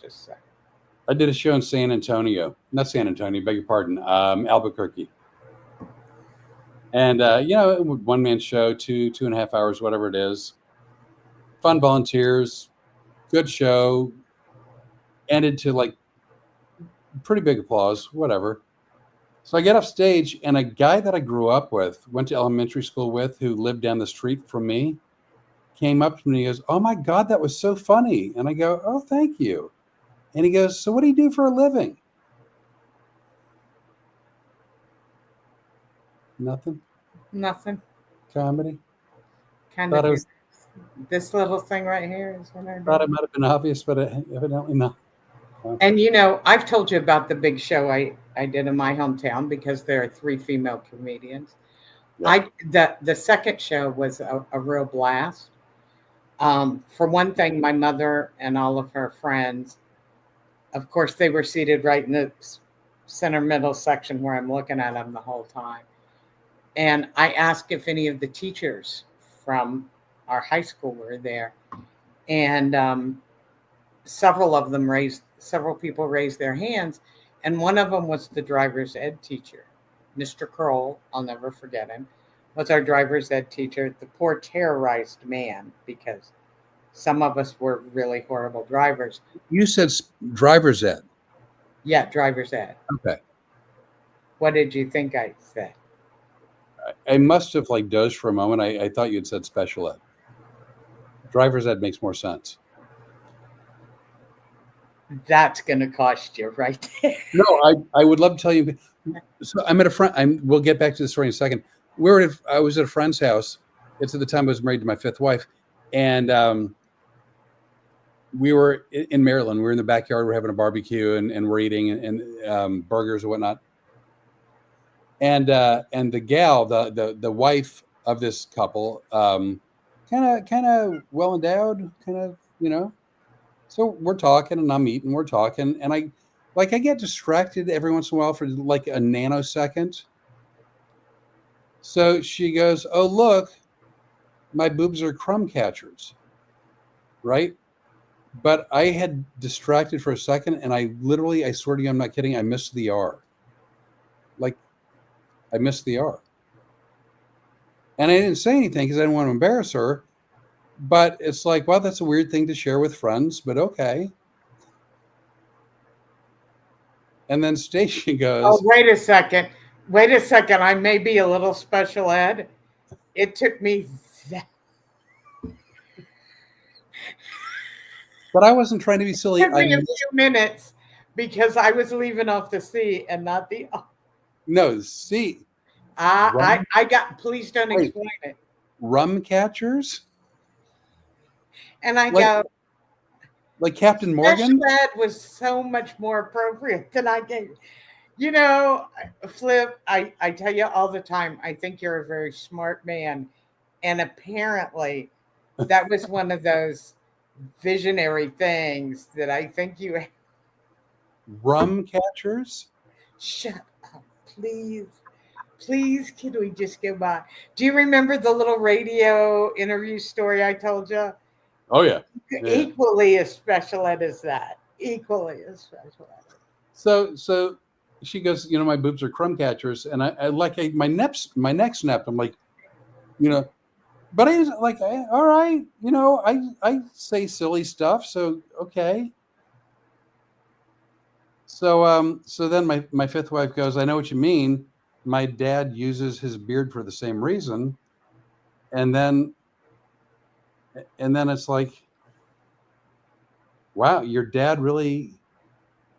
Just saying. I did a show in San Antonio, not San Antonio, beg your pardon, Albuquerque. And one man show, 2.5 hours, whatever it is. Fun volunteers, good show. Ended to like pretty big applause, whatever. So I get off stage, and a guy that I grew up with, went to elementary school with, who lived down the street from me, came up to me and he goes, "Oh my God, that was so funny." And I go, "Oh, thank you." And he goes, "So what do you do for a living?" Nothing. Nothing. Comedy. Kind Thought of it was. this little thing right here is what I Thought do. it might have been obvious, but evidently not. And I've told you about the big show I did in my hometown because there are 3 female comedians. Yeah. The second show was a real blast. For one thing, my mother and all of her friends, of course, they were seated right in the center middle section where I'm looking at them the whole time. And I asked if any of the teachers from our high school were there, and several people raised their hands, and one of them was the driver's ed teacher, Mr. Kroll. I'll never forget him. Was our driver's ed teacher, the poor terrorized man, because some of us were really horrible drivers. You said driver's ed. Yeah, driver's ed. Okay. What did you think I said? I must have like dozed for a moment. I thought you had said special ed. Driver's ed makes more sense. That's going to cost you right there. No, I would love to tell you. So I'm at a friend. We'll get back to the story in a second. I was at a friend's house. It's at the time I was married to my 5th wife, and we were in Maryland. We were in the backyard. We're having a barbecue, and we're eating and burgers and whatnot. And the gal, the wife of this couple, kind of well endowed, So we're talking, and I'm eating. We're talking, and I get distracted every once in a while for like a nanosecond. So she goes, "Oh, look, my boobs are crumb catchers," right? But I had distracted for a second, and I swear to you, I'm not kidding, I missed the R. Like, I missed the R. And I didn't say anything because I didn't want to embarrass her. But it's like, well, that's a weird thing to share with friends, but okay. And then Stacia goes, "Oh, wait a second. Wait a second. I may be a little special ed. It took me but I wasn't trying to be silly. a few minutes because I was leaving off the C and not the O. No, C. I got, please don't explain it. Rum catchers? And I go, like Captain Morgan? Special ed was so much more appropriate than I gave. Flip, I tell you all the time, I think you're a very smart man. And apparently that was one of those visionary things that I think you. Rum catchers? Shut up, please. Please, can we just go by? Do you remember the little radio interview story I told you? Oh, yeah. Equally as special ed as that. Equally as special ed. So she goes, my boobs are crumb catchers, and my neck snapped. I'm like, but I was like, all right, I say silly stuff, so okay. So then my 5th wife goes, "I know what you mean. My dad uses his beard for the same reason." And then it's like, wow, your dad really,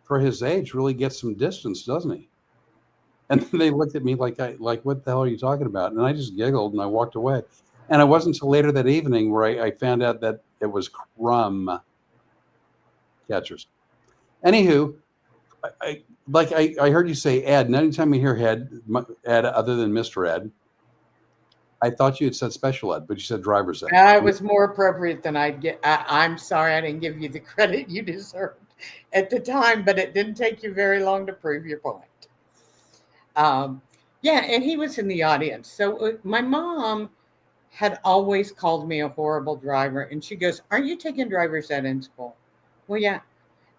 for his age, really gets some distance, doesn't he? And then they looked at me like, what the hell are you talking about? And I just giggled and I walked away. And it wasn't until later that evening where I found out that it was crumb catchers. Anywho, I heard you say Ed, and anytime you hear Ed other than Mr. Ed, I thought you had said special ed, but you said driver's ed. It was more appropriate than I'd get. I'm sorry I didn't give you the credit you deserved at the time, but it didn't take you very long to prove your point. Yeah, and he was in the audience. So my mom had always called me a horrible driver, and she goes, "Aren't you taking driver's ed in school?" Well, yeah.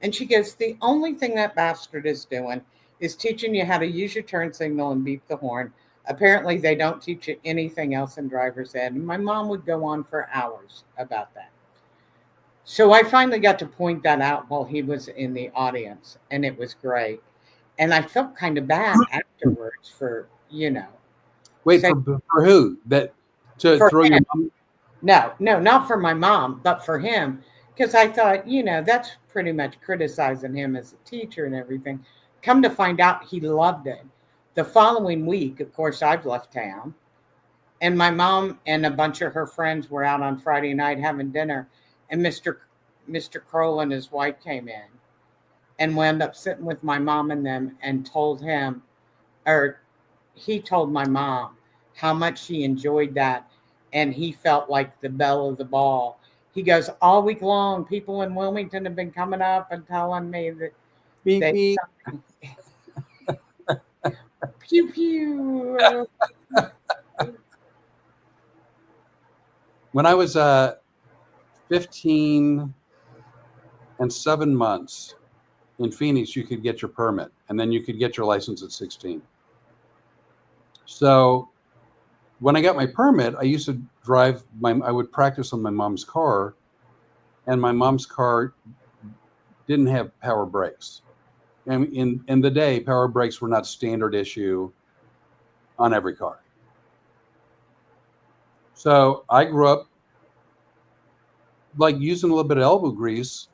And she goes, "The only thing that bastard is doing is teaching you how to use your turn signal and beep the horn. Apparently, they don't teach you anything else in driver's ed. And my mom would go on for hours about that. So I finally got to point that out while he was in the audience, and it was great. And I felt kind of bad afterwards for, Wait, say, for who? That to for throw your him. mom? No, no, not for my mom, but for him. Because I thought, that's pretty much criticizing him as a teacher and everything. Come to find out, he loved it. The following week, of course, I've left town. And my mom and a bunch of her friends were out on Friday night having dinner. And Mr. Kroll and his wife came in and wound up sitting with my mom and them and told him, or he told my mom how much he enjoyed that. And he felt like the belle of the ball. He goes, all week long, people in Wilmington have been coming up and telling me that Beep, they beep. pew pew. When I was 15 and 7 months in Phoenix, you could get your permit, and then you could get your license at 16. So when I got my permit, I used to I would practice on my mom's car, and my mom's car didn't have power brakes. And in the day, power brakes were not standard issue on every car. So I grew up like using a little bit of elbow grease,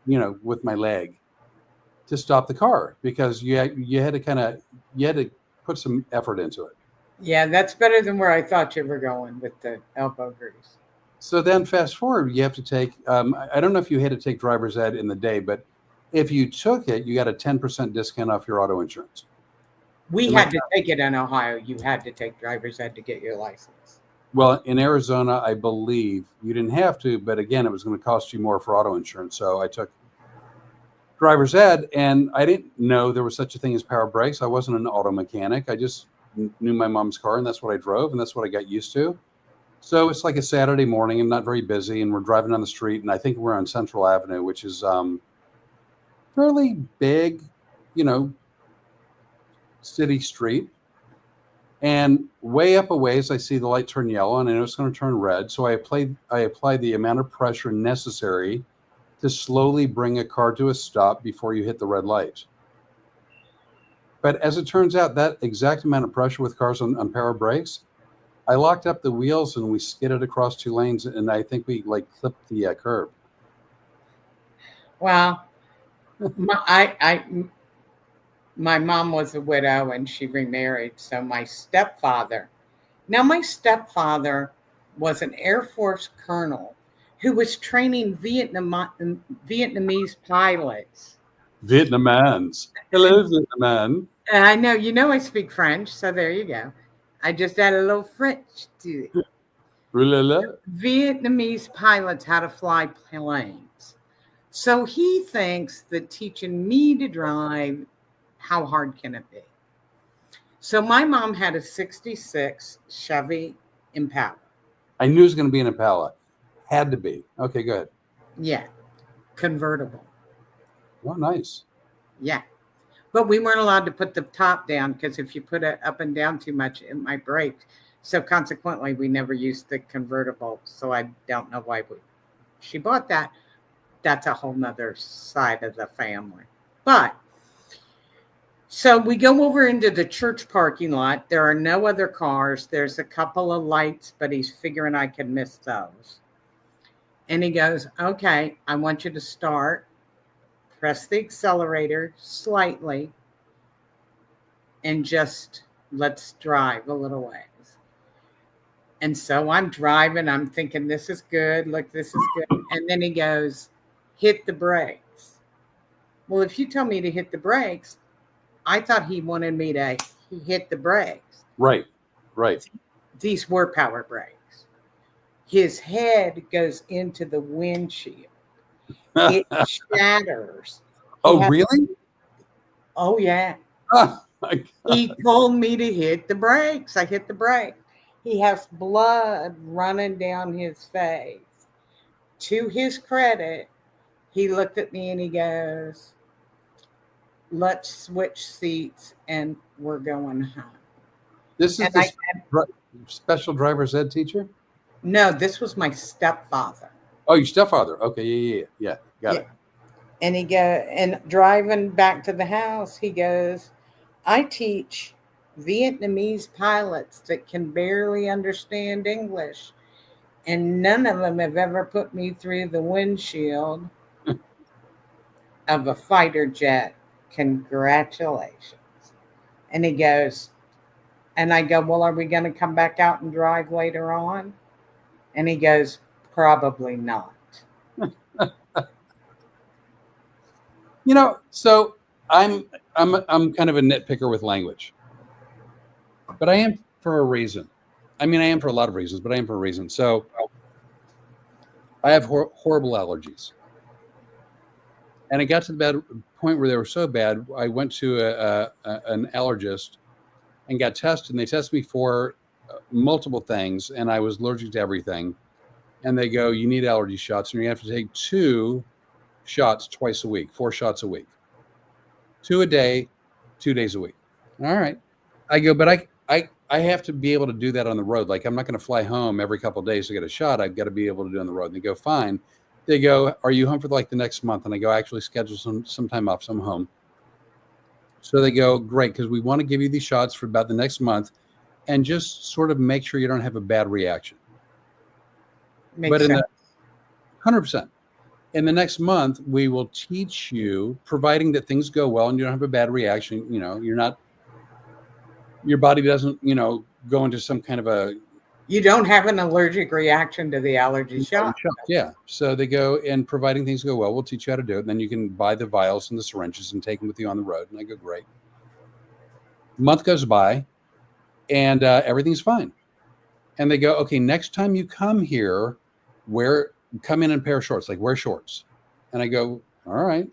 with my leg to stop the car, because you had to put some effort into it. Yeah, that's better than where I thought you were going with the elbow grease. So then fast forward, you have to take, I don't know if you had to take driver's ed in the day, but if you took it, you got a 10% discount off your auto insurance. We had to take it in Ohio. You had to take driver's ed to get your license. Well, in Arizona, I believe you didn't have to, but again, it was going to cost you more for auto insurance. So I took driver's ed, and I didn't know there was such a thing as power brakes. I wasn't an auto mechanic. I just knew my mom's car, and that's what I drove, and that's what I got used to. So it's like a Saturday morning. I'm not very busy, and we're driving down the street, and I think we're on Central Avenue, which is fairly big, city street. And way up a ways, I see the light turn yellow, and I know it's going to turn red. So I apply the amount of pressure necessary to slowly bring a car to a stop before you hit the red light. But as it turns out, that exact amount of pressure with cars on power brakes, I locked up the wheels and we skidded across 2 lanes, and I think we clipped the curb. Well, my mom was a widow and she remarried. So my stepfather was an Air Force colonel who was training Vietnamese pilots. Vietnamans. Hello, Vietnam. I know, I speak French, so there you go. I just add a little French to it. Vietnamese pilots how to fly planes. So he thinks that teaching me to drive, how hard can it be? So my mom had a 66 Chevy Impala. I knew it was going to be an Impala. Had to be. Okay, go ahead. Yeah, convertible. Oh, nice. Yeah. But we weren't allowed to put the top down because if you put it up and down too much, it might break. So consequently, we never used the convertible. So I don't know why she bought that. That's a whole nother side of the family. But so we go over into the church parking lot. There are no other cars. There's a couple of lights, but he's figuring I can miss those. And he goes, okay, I want you to start. Press the accelerator slightly and just let's drive a little ways. And so I'm driving. I'm thinking, this is good. Look, this is good. And then he goes, hit the brakes. Well, if you tell me to hit the brakes, I thought he wanted me to hit the brakes. Right. These were power brakes. His head goes into the windshield. It shatters. Really? Oh, yeah. Oh, my God. He told me to hit the brakes. I hit the brake. He has blood running down his face. To his credit, he looked at me and he goes, let's switch seats and we're going home. This is And the special driver's ed teacher? No, this was my stepfather. Oh, your stepfather. Okay, yeah. Got it. And and driving back to the house, he goes, I teach Vietnamese pilots that can barely understand English, and none of them have ever put me through the windshield of a fighter jet. Congratulations. And he goes, and I go, well, are we going to come back out and drive later on? And he goes, probably not. So I'm kind of a nitpicker with language, but I am for a reason. I mean, I am for a lot of reasons, but I am for a reason. So I have horrible allergies, and it got to the bad point where they were so bad. I went to an allergist and got tested, and they tested me for multiple things, and I was allergic to everything. And they go, you need allergy shots, and you have to take 2 shots twice a week, 4 shots a week, 2 a day, 2 days a week. All right. I go, but I have to be able to do that on the road. Like, I'm not going to fly home every couple of days to get a shot. I've got to be able to do it on the road. And they go, fine. They go, are you home for like the next month? And I go, actually schedule some time off, so I'm home. So they go, great, because we want to give you these shots for about the next month and just sort of make sure you don't have a bad reaction. Makes sense. 100%. In the next month, we will teach you, providing that things go well and you don't have a bad reaction. Your body doesn't, go into some kind of You don't have an allergic reaction to the allergy shot. Yeah. So they go, and providing things go well, we'll teach you how to do it. And then you can buy the vials and the syringes and take them with you on the road. And I go, great. Month goes by and everything's fine. And they go, okay, next time you come here, come in a pair of shorts, like wear shorts. And I go, all right.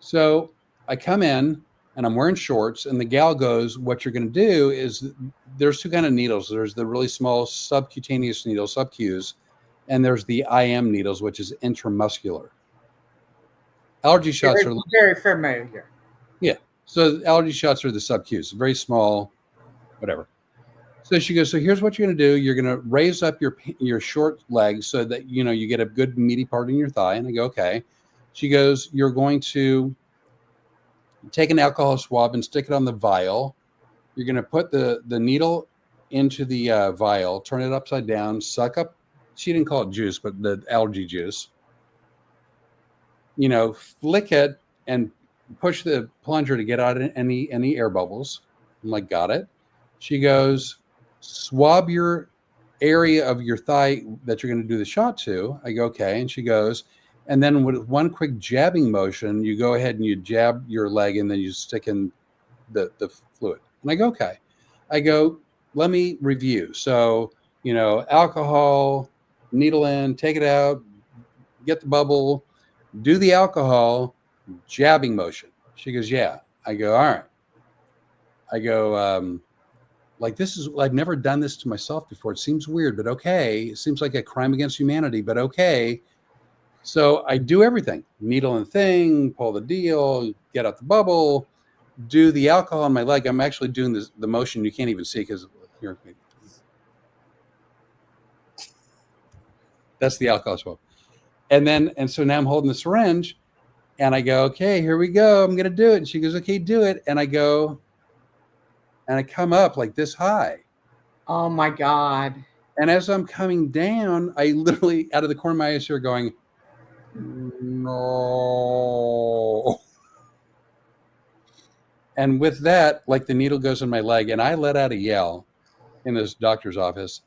So I come in and I'm wearing shorts, and the gal goes, what you're going to do is, there's 2 kind of needles. There's the really small subcutaneous needles, sub-Qs, and there's the IM needles, which is intramuscular. Allergy shots are very familiar. Yeah. So allergy shots are the sub-Qs, very small, whatever. So she goes, so here's what you're going to do. You're going to raise up your short legs so that, you get a good meaty part in your thigh. And I go, okay. She goes, you're going to take an alcohol swab and stick it on the vial. You're going to put the needle into the vial, turn it upside down, suck up. She didn't call it juice, but the allergy juice. Flick it and push the plunger to get out any air bubbles. I'm like, got it. She goes, swab your area of your thigh that you're going to do the shot to. I go, okay. And she goes, and then with one quick jabbing motion, you go ahead and you jab your leg, and then you stick in the fluid. And I go, okay. I go, let me review. So, alcohol, needle in, take it out, get the bubble, do the alcohol, jabbing motion. She goes, yeah. I go, all right. I go, I've never done this to myself before. It seems weird, but okay. It seems like a crime against humanity, but okay. So I do everything, needle and thing, pull the deal, get out the bubble, do the alcohol on my leg. I'm actually doing the motion you can't even see because here. That's the alcohol swab. And so now I'm holding the syringe, and I go, okay, here we go. I'm going to do it. And she goes, okay, do it. And I go, and I come up like this high. Oh my God. And as I'm coming down, I literally, out of the corner of my eyes here, going, no. And with that, like, the needle goes in my leg, and I let out a yell in this doctor's office.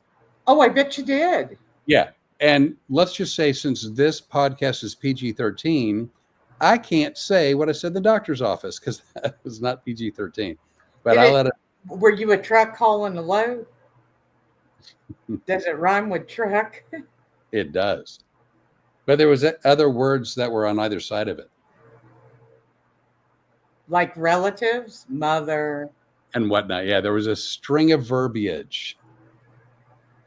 Oh, I bet you did. Yeah. And let's just say, since this podcast is PG-13, I can't say what I said in the doctor's office because that was not PG-13. But were you a truck hauling a load? Does it rhyme with truck? It does. But there was other words that were on either side of it. Like relatives, mother. And whatnot. Yeah, there was a string of verbiage.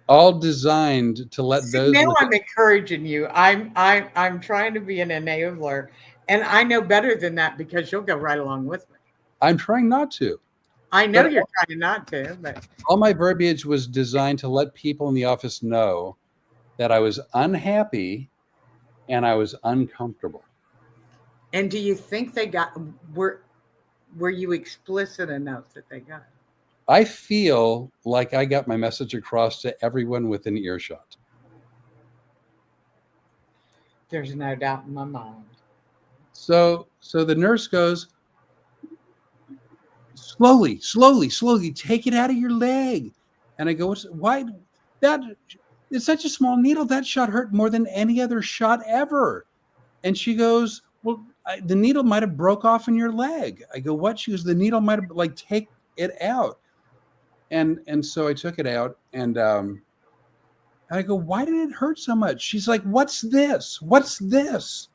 All designed to let those. Now I'm encouraging you. I'm trying to be an enabler. And I know better than that because you'll go right along with me. I'm trying not to. I know But you're trying not to, but all my verbiage was designed to let people in the office know that I was unhappy and I was uncomfortable. and do you think they got were you explicit enough that they got it? I feel like I got my message across to everyone within earshot. There's no doubt in my mind. So the nurse goes, slowly, slowly, slowly, take it out of your leg. And I go, why? That it's such a small needle. That shot hurt more than any other shot ever. And she goes, well, the needle might have broke off in your leg. I go, what? She goes, the needle might have, like, take it out. And so I took it out, and I go, why did it hurt so much? She's like, what's this? What's this?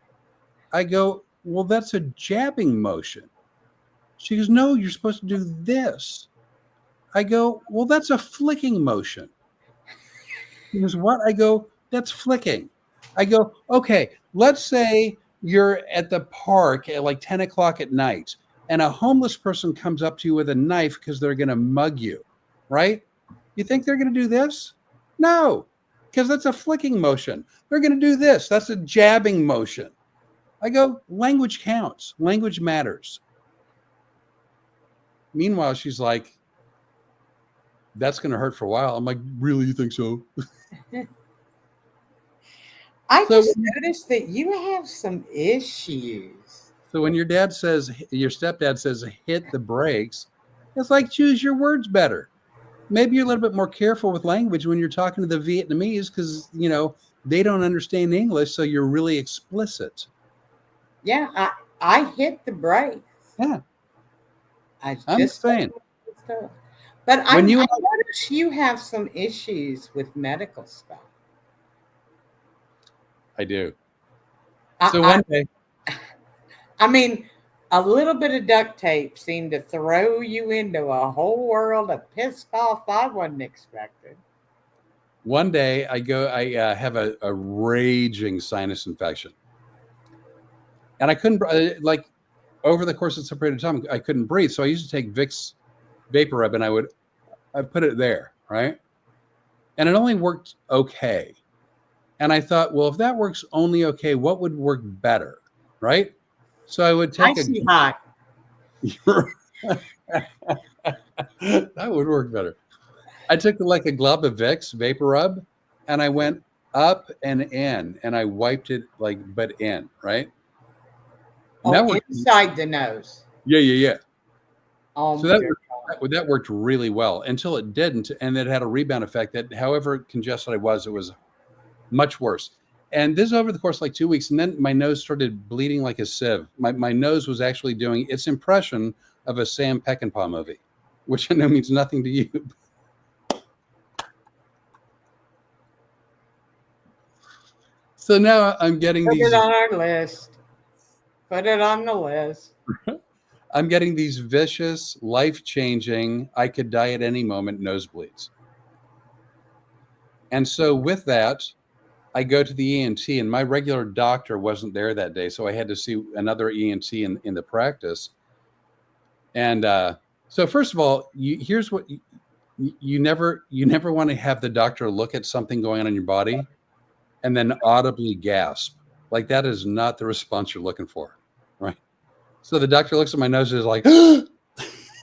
I go, well, that's a jabbing motion. She goes, no, you're supposed to do this. I go, well, that's a flicking motion. She goes, what? I go, that's flicking. I go, okay, let's say you're at the park at like 10 o'clock at night, and a homeless person comes up to you with a knife because they're going to mug you, right? You think they're going to do this? No, because that's a flicking motion. They're going to do this. That's a jabbing motion. I go, language counts. Language matters. Meanwhile, she's like, that's going to hurt for a while. I'm like, really? You think so? I just noticed that you have some issues. So when your stepdad says, hit the brakes, it's like, choose your words better. Maybe you're a little bit more careful with language when you're talking to the Vietnamese because, they don't understand English. So you're really explicit. Yeah, I hit the brakes. Yeah. I'm just saying. But I notice you have some issues with medical stuff. I do. So one day. I mean, a little bit of duct tape seemed to throw you into a whole world of pissed off I wasn't expecting. One day I have a raging sinus infection. And I couldn't, over the course of some period of time, I couldn't breathe. So I used to take Vicks Vapor Rub, and I put it there, right? And it only worked okay. And I thought, well, if that works only okay, what would work better, right? So I would take hot. That would work better. I took like a glove of Vicks Vapor Rub, and I went up and in, and I wiped it but in, right? Oh, inside the nose. Yeah. Oh, so that worked really well until it didn't, and it had a rebound effect that, however congested I was, it was much worse. And this is over the course of like 2 weeks, and then my nose started bleeding like a sieve. My nose was actually doing its impression of a Sam Peckinpah movie, which I know means nothing to you. So now I'm getting Put it on our list. Put it on the list. I'm getting these vicious, life-changing, I could die at any moment nosebleeds. And so with that, I go to the ENT, and my regular doctor wasn't there that day, so I had to see another ENT in the practice. And so first of all, here's what you never want to have the doctor look at something going on in your body and then audibly gasp. Like, that is not the response you're looking for, right? So the doctor looks at my nose and is like, I'm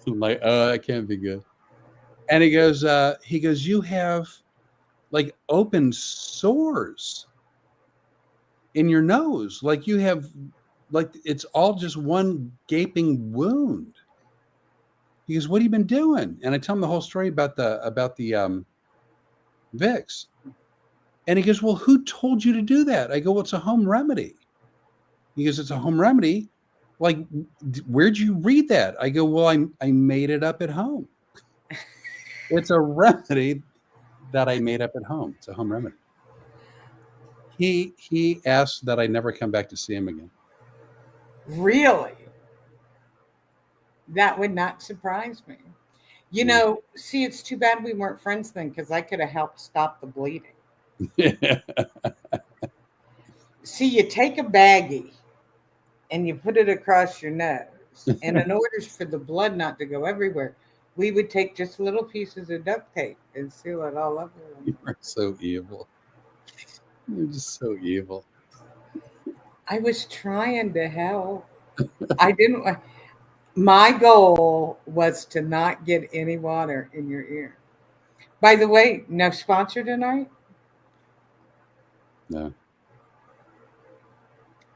like, oh, that can't be good. And he goes, you have like open sores in your nose. Like you have, like, it's all just one gaping wound. He goes, what have you been doing? And I tell him the whole story about the Vicks. And he goes, well, who told you to do that? I go, well, it's a home remedy. He goes, it's a home remedy? Like, where'd you read that? I go, well, I made it up at home. It's a remedy that I made up at home. It's a home remedy. He asked that I never come back to see him again. Really? That would not surprise me. You know, see, it's too bad we weren't friends then, because I could have helped stop the bleeding. Yeah. See, you take a baggie and you put it across your nose. And in order for the blood not to go everywhere, we would take just little pieces of duct tape and seal it all over. You're so evil. You're just so evil. I was trying to help. I didn't. My goal was to not get any water in your ear. By the way, no sponsor tonight. No.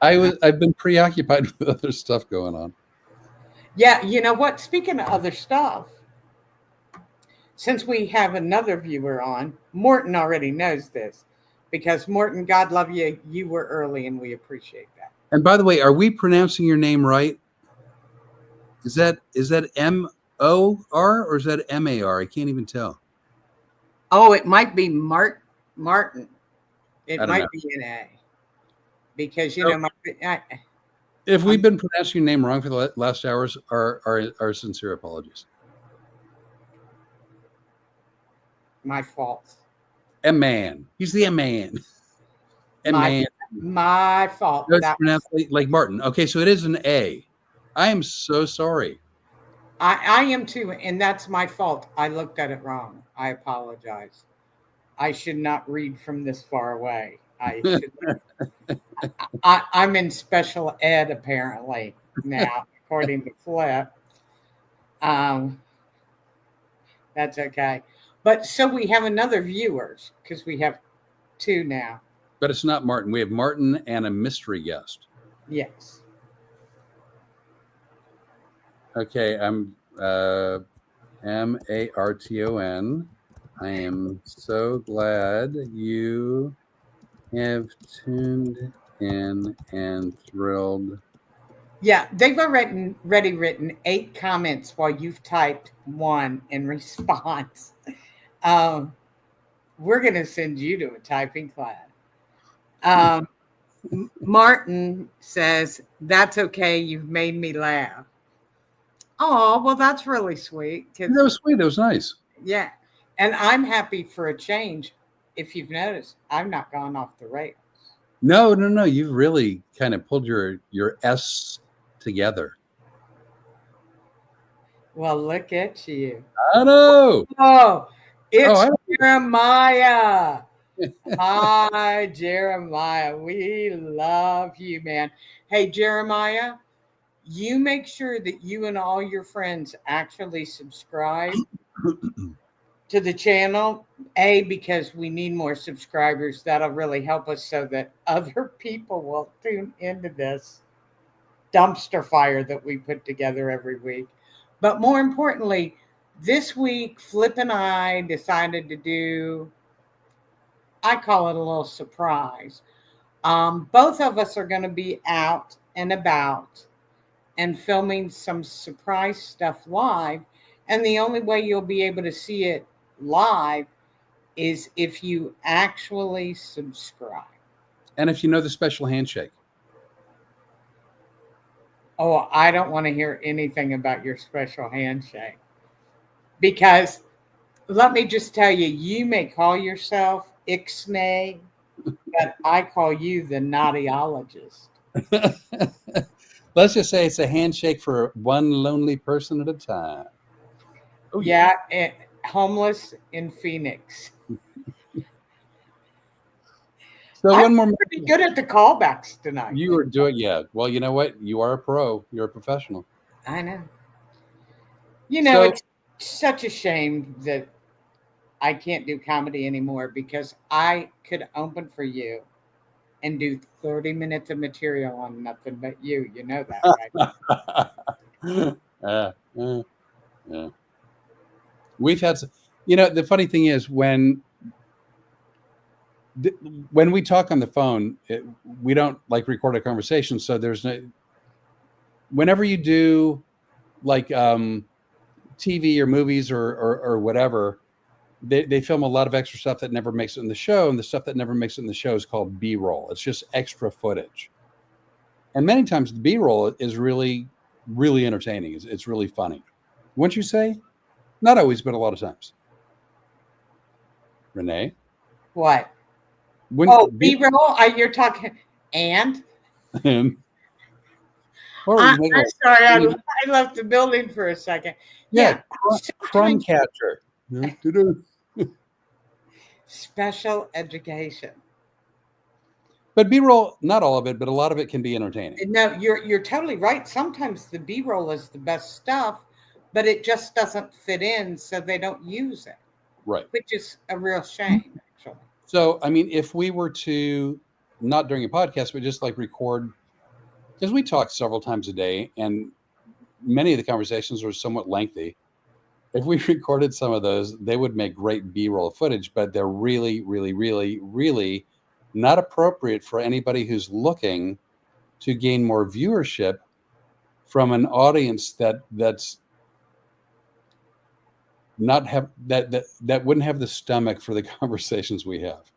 I've been preoccupied with other stuff going on. Yeah, you know what? Speaking of other stuff, since we have another viewer on, Morton already knows this because Morton, God love you, you were early and we appreciate that. And by the way, are we pronouncing your name right? Is that M-O-R or is that M-A-R? I can't even tell. Oh, it might be Martin. It I don't might know. be an A because So- If we've been pronouncing your name wrong for the last hours, our sincere apologies. my fault. M-Man. He's the M-Man. M-Man. My fault. That's That pronounced like Martin. Okay, so it is an A. I am so sorry. I am too, and that's my fault. I looked at it wrong. I apologize. I should not read from this far away. I should. I'm in special ed apparently now, according to Flip. That's okay. But so we have another viewers because we have two now. But it's not Martin. We have Martin and a mystery guest. Yes. Okay, I'm M-A-R-T-O-N. I am so glad you have tuned in and thrilled. Yeah, they've already written 8 comments while you've typed 1 in response. We're going to send you to a typing class. Martin says, "That's okay. You've made me laugh." Oh, well, that's really sweet. That was sweet. That was nice. Yeah. And I'm happy for a change. If you've noticed, I've not gone off the rails. No. You've really kind of pulled your S together. Well, look at you. I know. Oh, it's I- Jeremiah. Hi, Jeremiah. We love you, man. Hey, Jeremiah, you make sure that you and all your friends actually subscribe to the channel. Because we need more subscribers. That'll really help us so that other people will tune into this dumpster fire that we put together every week. But more importantly, this week, Flip and I decided to do, I call it a little surprise. Both of us are going to be out and about and filming some surprise stuff live. And the only way you'll be able to see it live is if you actually subscribe. And if you know the special handshake. Oh, I don't want to hear anything about your special handshake. Because let me just tell you, you may call yourself Icksnay, but I call you the naughtyologist. Let's just say it's a handshake for one lonely person at a time. Oh, yeah, homeless in Phoenix. So I'm one more. pretty good at the callbacks tonight. You are doing, yeah. Well, you know what? You are a pro. You're a professional. I know. You know, it's such a shame that I can't do comedy anymore because I could open for you and do 30 minutes of material on nothing but you. You know that, right? Yeah. We've had, the funny thing is when we talk on the phone, we don't like record a conversation. So there's no, whenever you do like TV or movies or whatever, they film a lot of extra stuff that never makes it in the show. And the stuff that never makes it in the show is called B-roll. It's just extra footage. And many times the B-roll is really, really entertaining. It's really funny. Wouldn't you say? Not always, but a lot of times. Renee? What? B-roll? You're talking and? Or we make I'm a sorry, I left the building for a second. yeah, sometimes crumb catcher. special education. But B-roll, not all of it, but a lot of it can be entertaining. No, you're totally right. Sometimes the B-roll is the best stuff, but it just doesn't fit in, so they don't use it, Right. which is a real shame, actually. So, I mean, if we were to, not during a podcast, but just like record, because we talk several times a day and many of the conversations are somewhat lengthy. If we recorded some of those, they would make great B-roll footage, but they're really, really, really, really not appropriate for anybody who's looking to gain more viewership from an audience that's not have that wouldn't have the stomach for the conversations we have.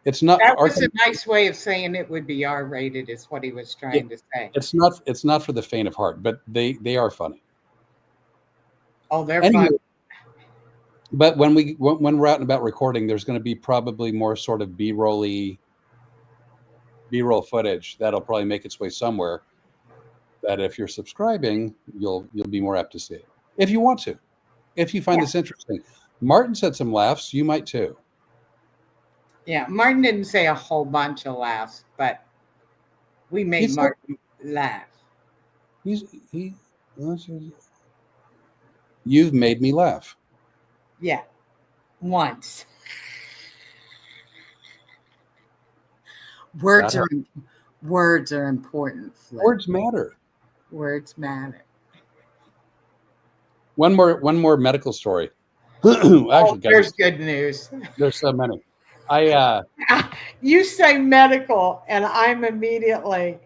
It's not That was a nice way of saying it would be R-rated, is what he was trying to say. It's not for the faint of heart, but they are funny. Oh, they're fun. But when we're out and about recording, there's going to be probably more sort of B-roll footage that'll probably make its way somewhere. That if you're subscribing, you'll be more apt to see it if you want to. If you find this interesting, Martin said some laughs. You might too. Yeah, Martin didn't say a whole bunch of laughs, but we made Martin laugh. You've made me laugh. Yeah, once. Words are important. Flip. Words matter. Words matter. One more medical story. Actually, there's good news. There's so many. You say medical, and I'm immediately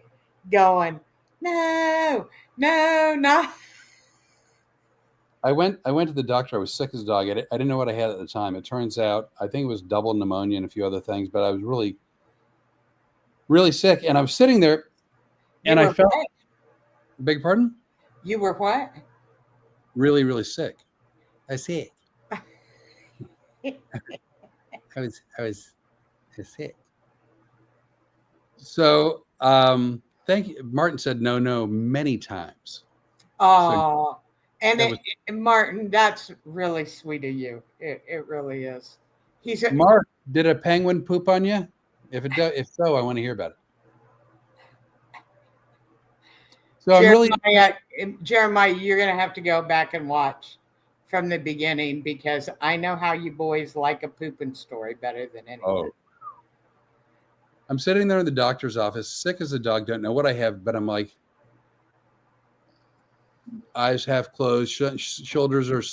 going, no. I went to the doctor. I was sick as a dog. I didn't know what I had at the time. It turns out I think it was double pneumonia and a few other things, but I was really, really sick. And I was sitting there, and I felt. What? Beg your pardon? You were what? Really, really sick. I was sick. I was sick. So thank you. Martin said no many times. Oh, so, and Martin, that's really sweet of you. It really is. Mark, did a penguin poop on you? If so, I want to hear about it. So Jeremiah, you're going to have to go back and watch from the beginning, because I know how you boys like a pooping story better than anything. Oh. I'm sitting there in the doctor's office, sick as a dog, don't know what I have, but I'm like, eyes half closed, shoulders are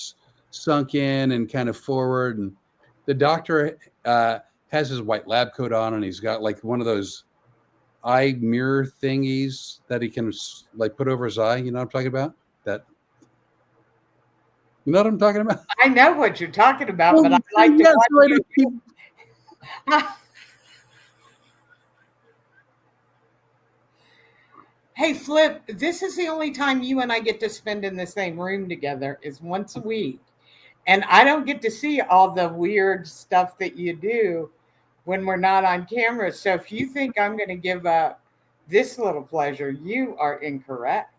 sunk in and kind of forward. And the doctor has his white lab coat on, and he's got like one of those eye mirror thingies that he can like put over his eye. You know what I'm talking about? You know what I'm talking about? I know what you're talking about, but I like to watch you. Hey, Flip, this is the only time you and I get to spend in the same room together, is once a week. And I don't get to see all the weird stuff that you do when we're not on camera. So if you think I'm going to give up this little pleasure, you are incorrect.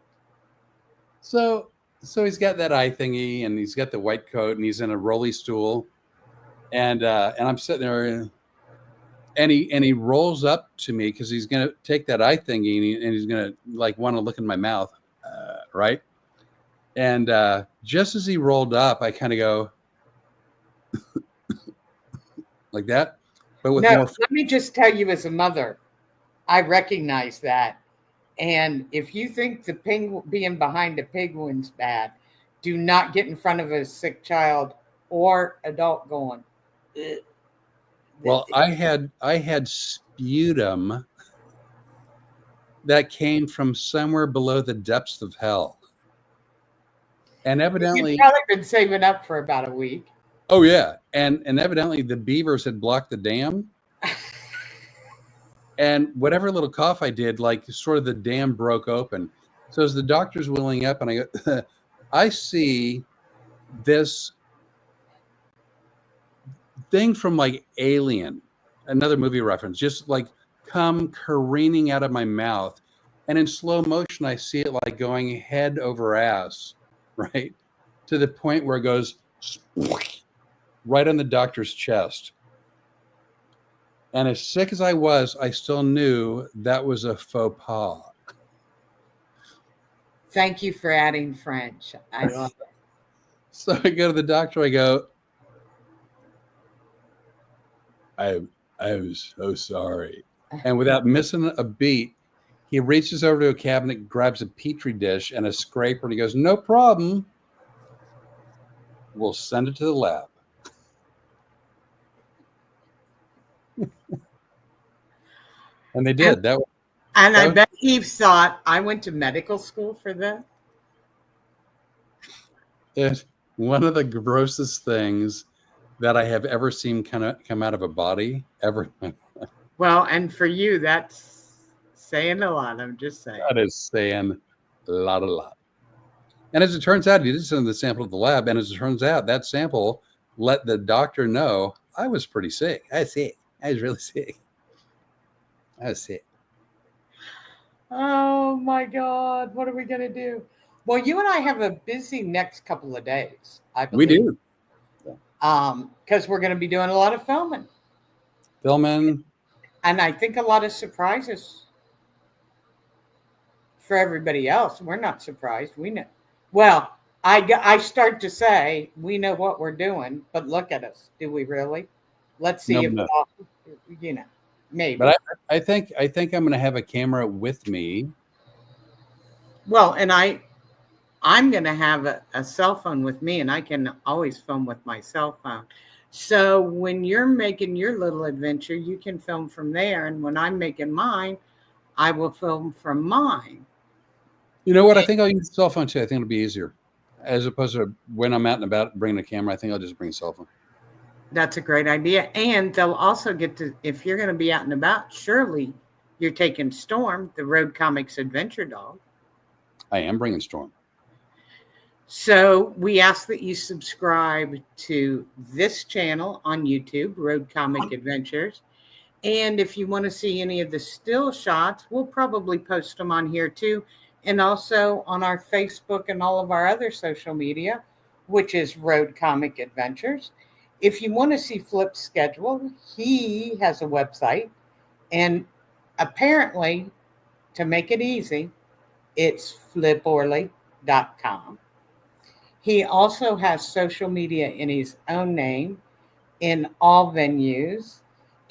So he's got that eye thingy, and he's got the white coat, and he's in a rolly stool, and I'm sitting there, and he rolls up to me because he's gonna take that eye thingy, and he's gonna like want to look in my mouth, right? And just as he rolled up, I kind of go like that, but with more. Let me just tell you, as a mother, I recognize that. And if you think the being behind a penguin's bad, do not get in front of a sick child or adult going. Ugh. Well, I had sputum that came from somewhere below the depths of hell, and evidently you've probably been saving up for about a week. Oh yeah, and evidently the beavers had blocked the dam. And whatever little cough I did, like sort of the dam broke open. So as the doctor's wheeling up, and I go, I see this thing from like Alien, another movie reference, just like come careening out of my mouth. And in slow motion, I see it like going head over ass, right? To the point where it goes right on the doctor's chest. And as sick as I was, I still knew that was a faux pas. Thank you for adding French. I love it. So I go to the doctor, I go, I'm so sorry. And without missing a beat, he reaches over to a cabinet, grabs a petri dish and a scraper, and he goes, no problem. We'll send it to the lab. And they did. And I bet Eve thought I went to medical school for that. It's one of the grossest things that I have ever seen come out of a body ever. Well, and for you, that's saying a lot. I'm just saying. That is saying a lot. And as it turns out, he did send the sample to the lab. And as it turns out, that sample let the doctor know I was pretty sick. I was sick. I was really sick. I was sick. Oh my God. What are we going to do? Well, you and I have a busy next couple of days. I believe. We do. Because we're going to be doing a lot of filming. And I think a lot of surprises for everybody else. We're not surprised. We know. Well, I start to say we know what we're doing, but look at us. Do we really? Let's see No. Maybe. But I think I'm going to have a camera with me. Well, and I'm going to have a cell phone with me, and I can always film with my cell phone. So when you're making your little adventure, you can film from there. And when I'm making mine, I will film from mine. You know what? I think I'll use the cell phone too. I think it'll be easier. As opposed to when I'm out and about bringing a camera, I think I'll just bring a cell phone. That's a great idea. And they'll also get to, if you're going to be out and about, surely you're taking Storm, the Road Comics Adventure Dog. I am bringing Storm. So we ask that you subscribe to this channel on YouTube, Road Comic Adventures. And if you want to see any of the still shots, we'll probably post them on here too. And also on our Facebook and all of our other social media, which is Road Comic Adventures. If you want to see Flip's schedule, he has a website. And apparently, to make it easy, it's fliporley.com. He also has social media in his own name in all venues: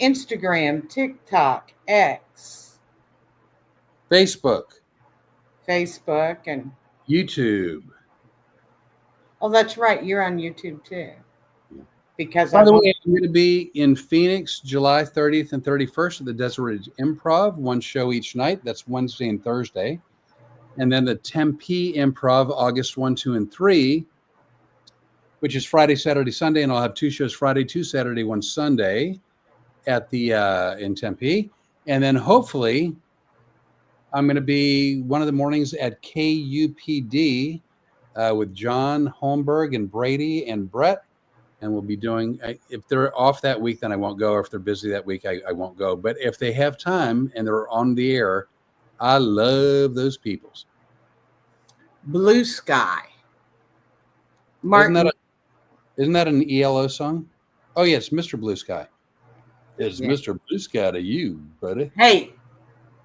Instagram, TikTok, X, Facebook, and YouTube. Oh, that's right. You're on YouTube too. Because by the way, I'm going to be in Phoenix July 30th and 31st at the Desert Ridge Improv, one show each night. That's Wednesday and Thursday. And then the Tempe Improv, August 1, 2, and 3, which is Friday, Saturday, Sunday. And I'll have two shows Friday, 2 Saturday, 1 Sunday at the in Tempe. And then hopefully I'm going to be one of the mornings at KUPD with John Holmberg and Brady and Brett. And we'll be doing, if they're off that week, then I won't go. Or if they're busy that week, I won't go. But if they have time and they're on the air, I love those peoples. Blue Sky. Martin. Isn't that an ELO song? Oh, yes, Mr. Blue Sky. It's Mr. Blue Sky to you, buddy. Hey,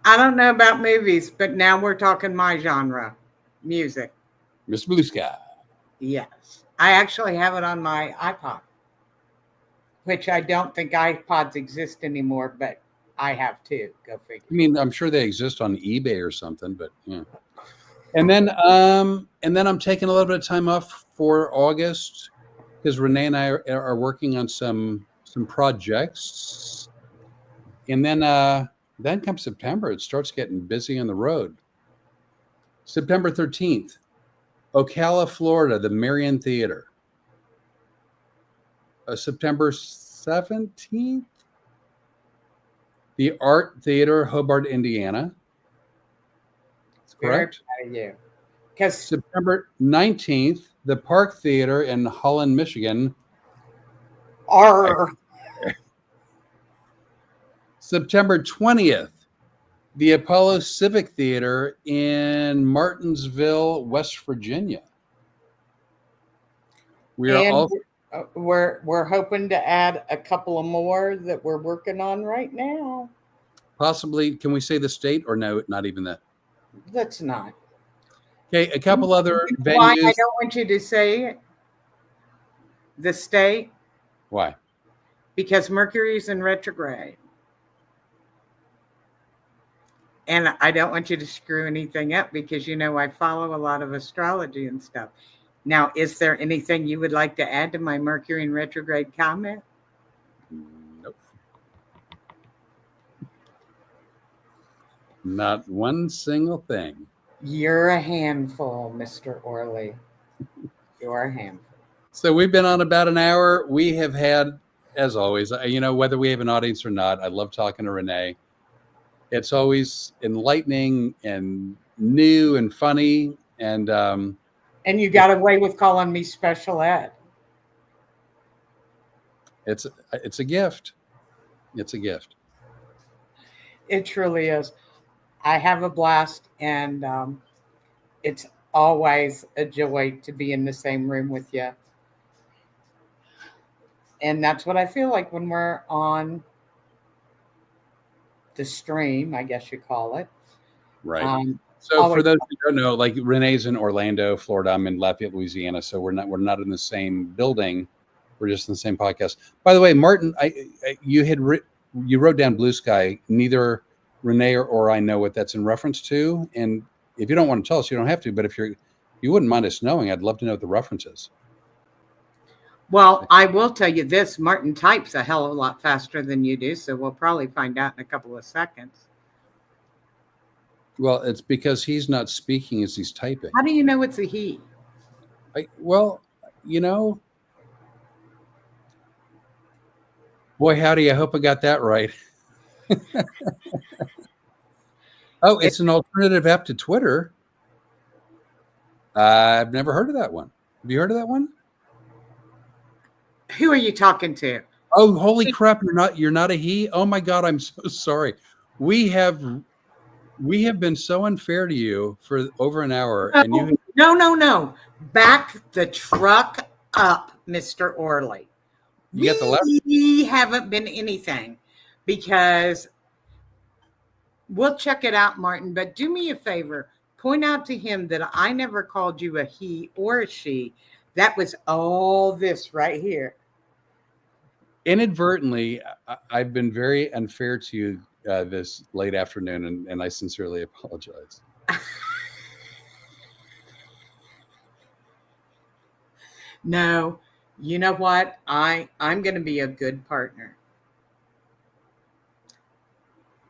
I don't know about movies, but now we're talking my genre, music. Mr. Blue Sky. Yes. I actually have it on my iPod, which I don't think iPods exist anymore, but I have too. Go figure. I mean, I'm sure they exist on eBay or something, but yeah. And then I'm taking a little bit of time off for August because Renee and I are working on some projects. And then comes September. It starts getting busy on the road. September 13th, Ocala, Florida, the Marion Theater. September 17th, the Art Theater, Hobart, Indiana. That's correct. Very proud of you. Because September 19th, the Park Theater in Holland, Michigan. September 20th, the Apollo Civic Theater in Martinsville, West Virginia. We are And all we're hoping to add a couple of more that we're working on right now. possibly, can we say the state or no, not even that? Let's not. Okay, a couple other You know why I venues. don't want you to say the state? Why? Because Mercury's in retrograde. And I don't want you to screw anything up because, I follow a lot of astrology and stuff. Now, is there anything you would like to add to my Mercury in retrograde comment? Nope. Not one single thing. You're a handful, Mr. Orley. You're a handful. So we've been on about an hour. We have had, as always, whether we have an audience or not, I love talking to Renee. It's always enlightening and new and funny. And you got away with calling me special ed. it's a gift. It's a gift. It truly is. I have a blast, and it's always a joy to be in the same room with you. And that's what I feel like when we're on the stream, I guess you call it. Right. So always- for those who don't know, like Renee's in Orlando, Florida. I'm in Lafayette, Louisiana. So we're not in the same building. We're just in the same podcast. By the way, Martin, you wrote down Blue Sky. Neither Renee or I know what that's in reference to. And if you don't want to tell us, you don't have to. But if you wouldn't mind us knowing, I'd love to know what the reference is. Well, I will tell you this. Martin types a hell of a lot faster than you do. So we'll probably find out in a couple of seconds. Well, it's because he's not speaking as he's typing. How do you know it's a he? Boy, howdy, I hope I got that right. Oh, it's an alternative app to Twitter. I've never heard of that one. Have you heard of that one? Who are you talking to? Oh, holy crap, you're not a he? Oh my God, I'm so sorry. We have been so unfair to you for over an hour. No. Back the truck up, Mr. Orley. You got the left. We haven't been anything because we'll check it out, Martin. But do me a favor. Point out to him that I never called you a he or a she. That was all this right here. Inadvertently, I've been very unfair to you this late afternoon, and I sincerely apologize. No, you know what? I'm going to be a good partner.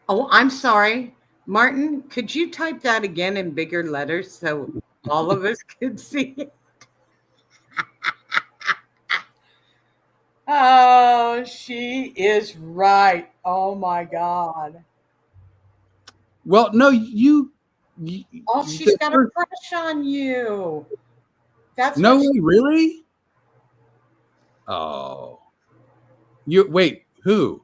Oh, I'm sorry. Martin, could you type that again in bigger letters so all of us could see it? Oh, she is right. Oh, my God. Well, no, Oh, she's got a crush on you. That's no way, really? Oh, wait, who?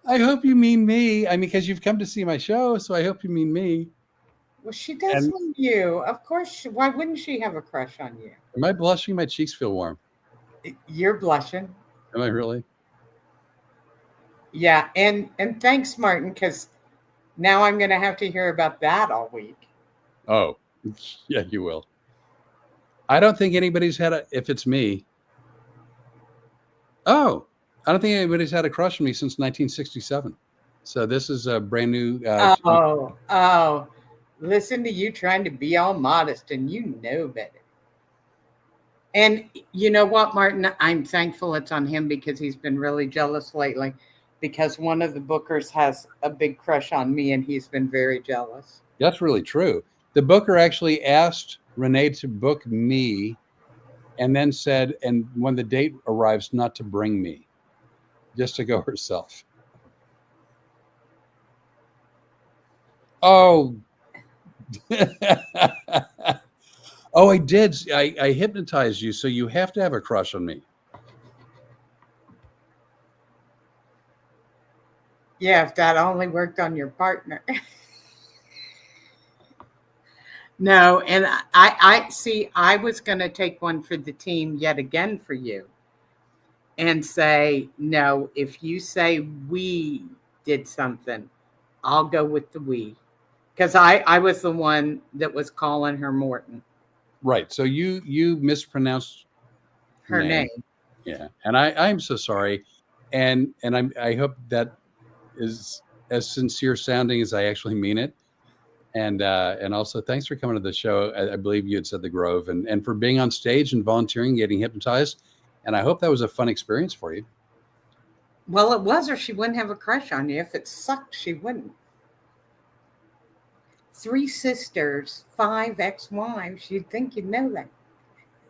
I hope you mean me. I mean, because you've come to see my show, so I hope you mean me. Well, she does mean you. Of course. Why wouldn't she have a crush on you? Am I blushing? My cheeks feel warm. You're blushing. Am I really? Yeah, and thanks, Martin, because now I'm going to have to hear about that all week. Oh, yeah, you will. I don't think anybody's had if it's me. Oh, I don't think anybody's had a crush on me since 1967. So this is a brand new. Listen to you trying to be all modest, and you know better. And you know what, Martin? I'm thankful it's on him because he's been really jealous lately because one of the bookers has a big crush on me, and he's been very jealous. That's really true. The booker actually asked Renee to book me and then said, and when the date arrives, not to bring me, just to go herself. Oh. Oh, I did. I hypnotized you, so you have to have a crush on me. Yeah, if that only worked on your partner. No, and I see. I was going to take one for the team yet again for you, and say no. If you say we did something, I'll go with the we, because I was the one that was calling her Morton, Right. So you mispronounced her name. name. Yeah. And I'm so sorry. And I hope that is as sincere sounding as I actually mean it. And also thanks for coming to the show. I believe you had said the Grove, and for being on stage and volunteering, getting hypnotized. And I hope that was a fun experience for you. Well, it was, or she wouldn't have a crush on you. If it sucked, she wouldn't. 3 sisters, 5 ex-wives. You'd think you'd know that.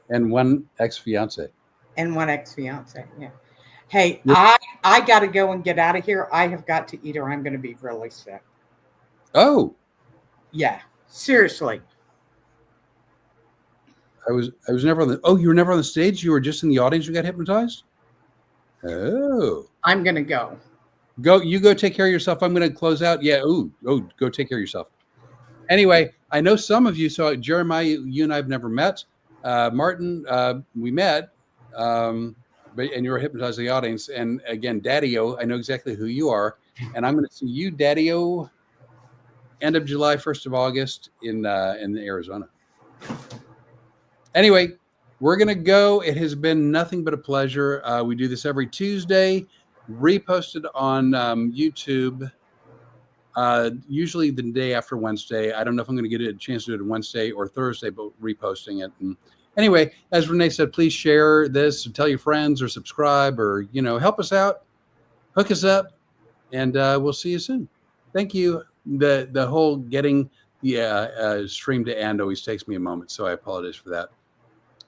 And one ex-fiance. And 1 ex-fiance. Yeah. Hey, Yep. I got to go and get out of here. I have got to eat, or I'm going to be really sick. Oh, Yeah, seriously. I was never on the. Oh, you were never on the stage. You were just in the audience. You got hypnotized. Oh, I'm going to go. you go take care of yourself. I'm going to close out. Yeah. Go take care of yourself. Anyway, I know some of you. So Jeremiah, you and I have never met. Martin, we met, and you were hypnotizing the audience. And again, Daddy-O, I know exactly who you are, and I'm going to see you, Daddy-O, end of July, 1st of August in Arizona. Anyway, we're going to go. It has been nothing but a pleasure. We do this every Tuesday, reposted on YouTube, usually the day after Wednesday. I don't know if I'm going to get a chance to do it on Wednesday or Thursday, but reposting it. And anyway, as Renee said, please share this, tell your friends, or subscribe, or help us out, hook us up, and we'll see you soon. Thank you. The whole getting the stream to end always takes me a moment, so I apologize for that.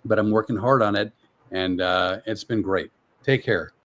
But I'm working hard on it, and it's been great. Take care.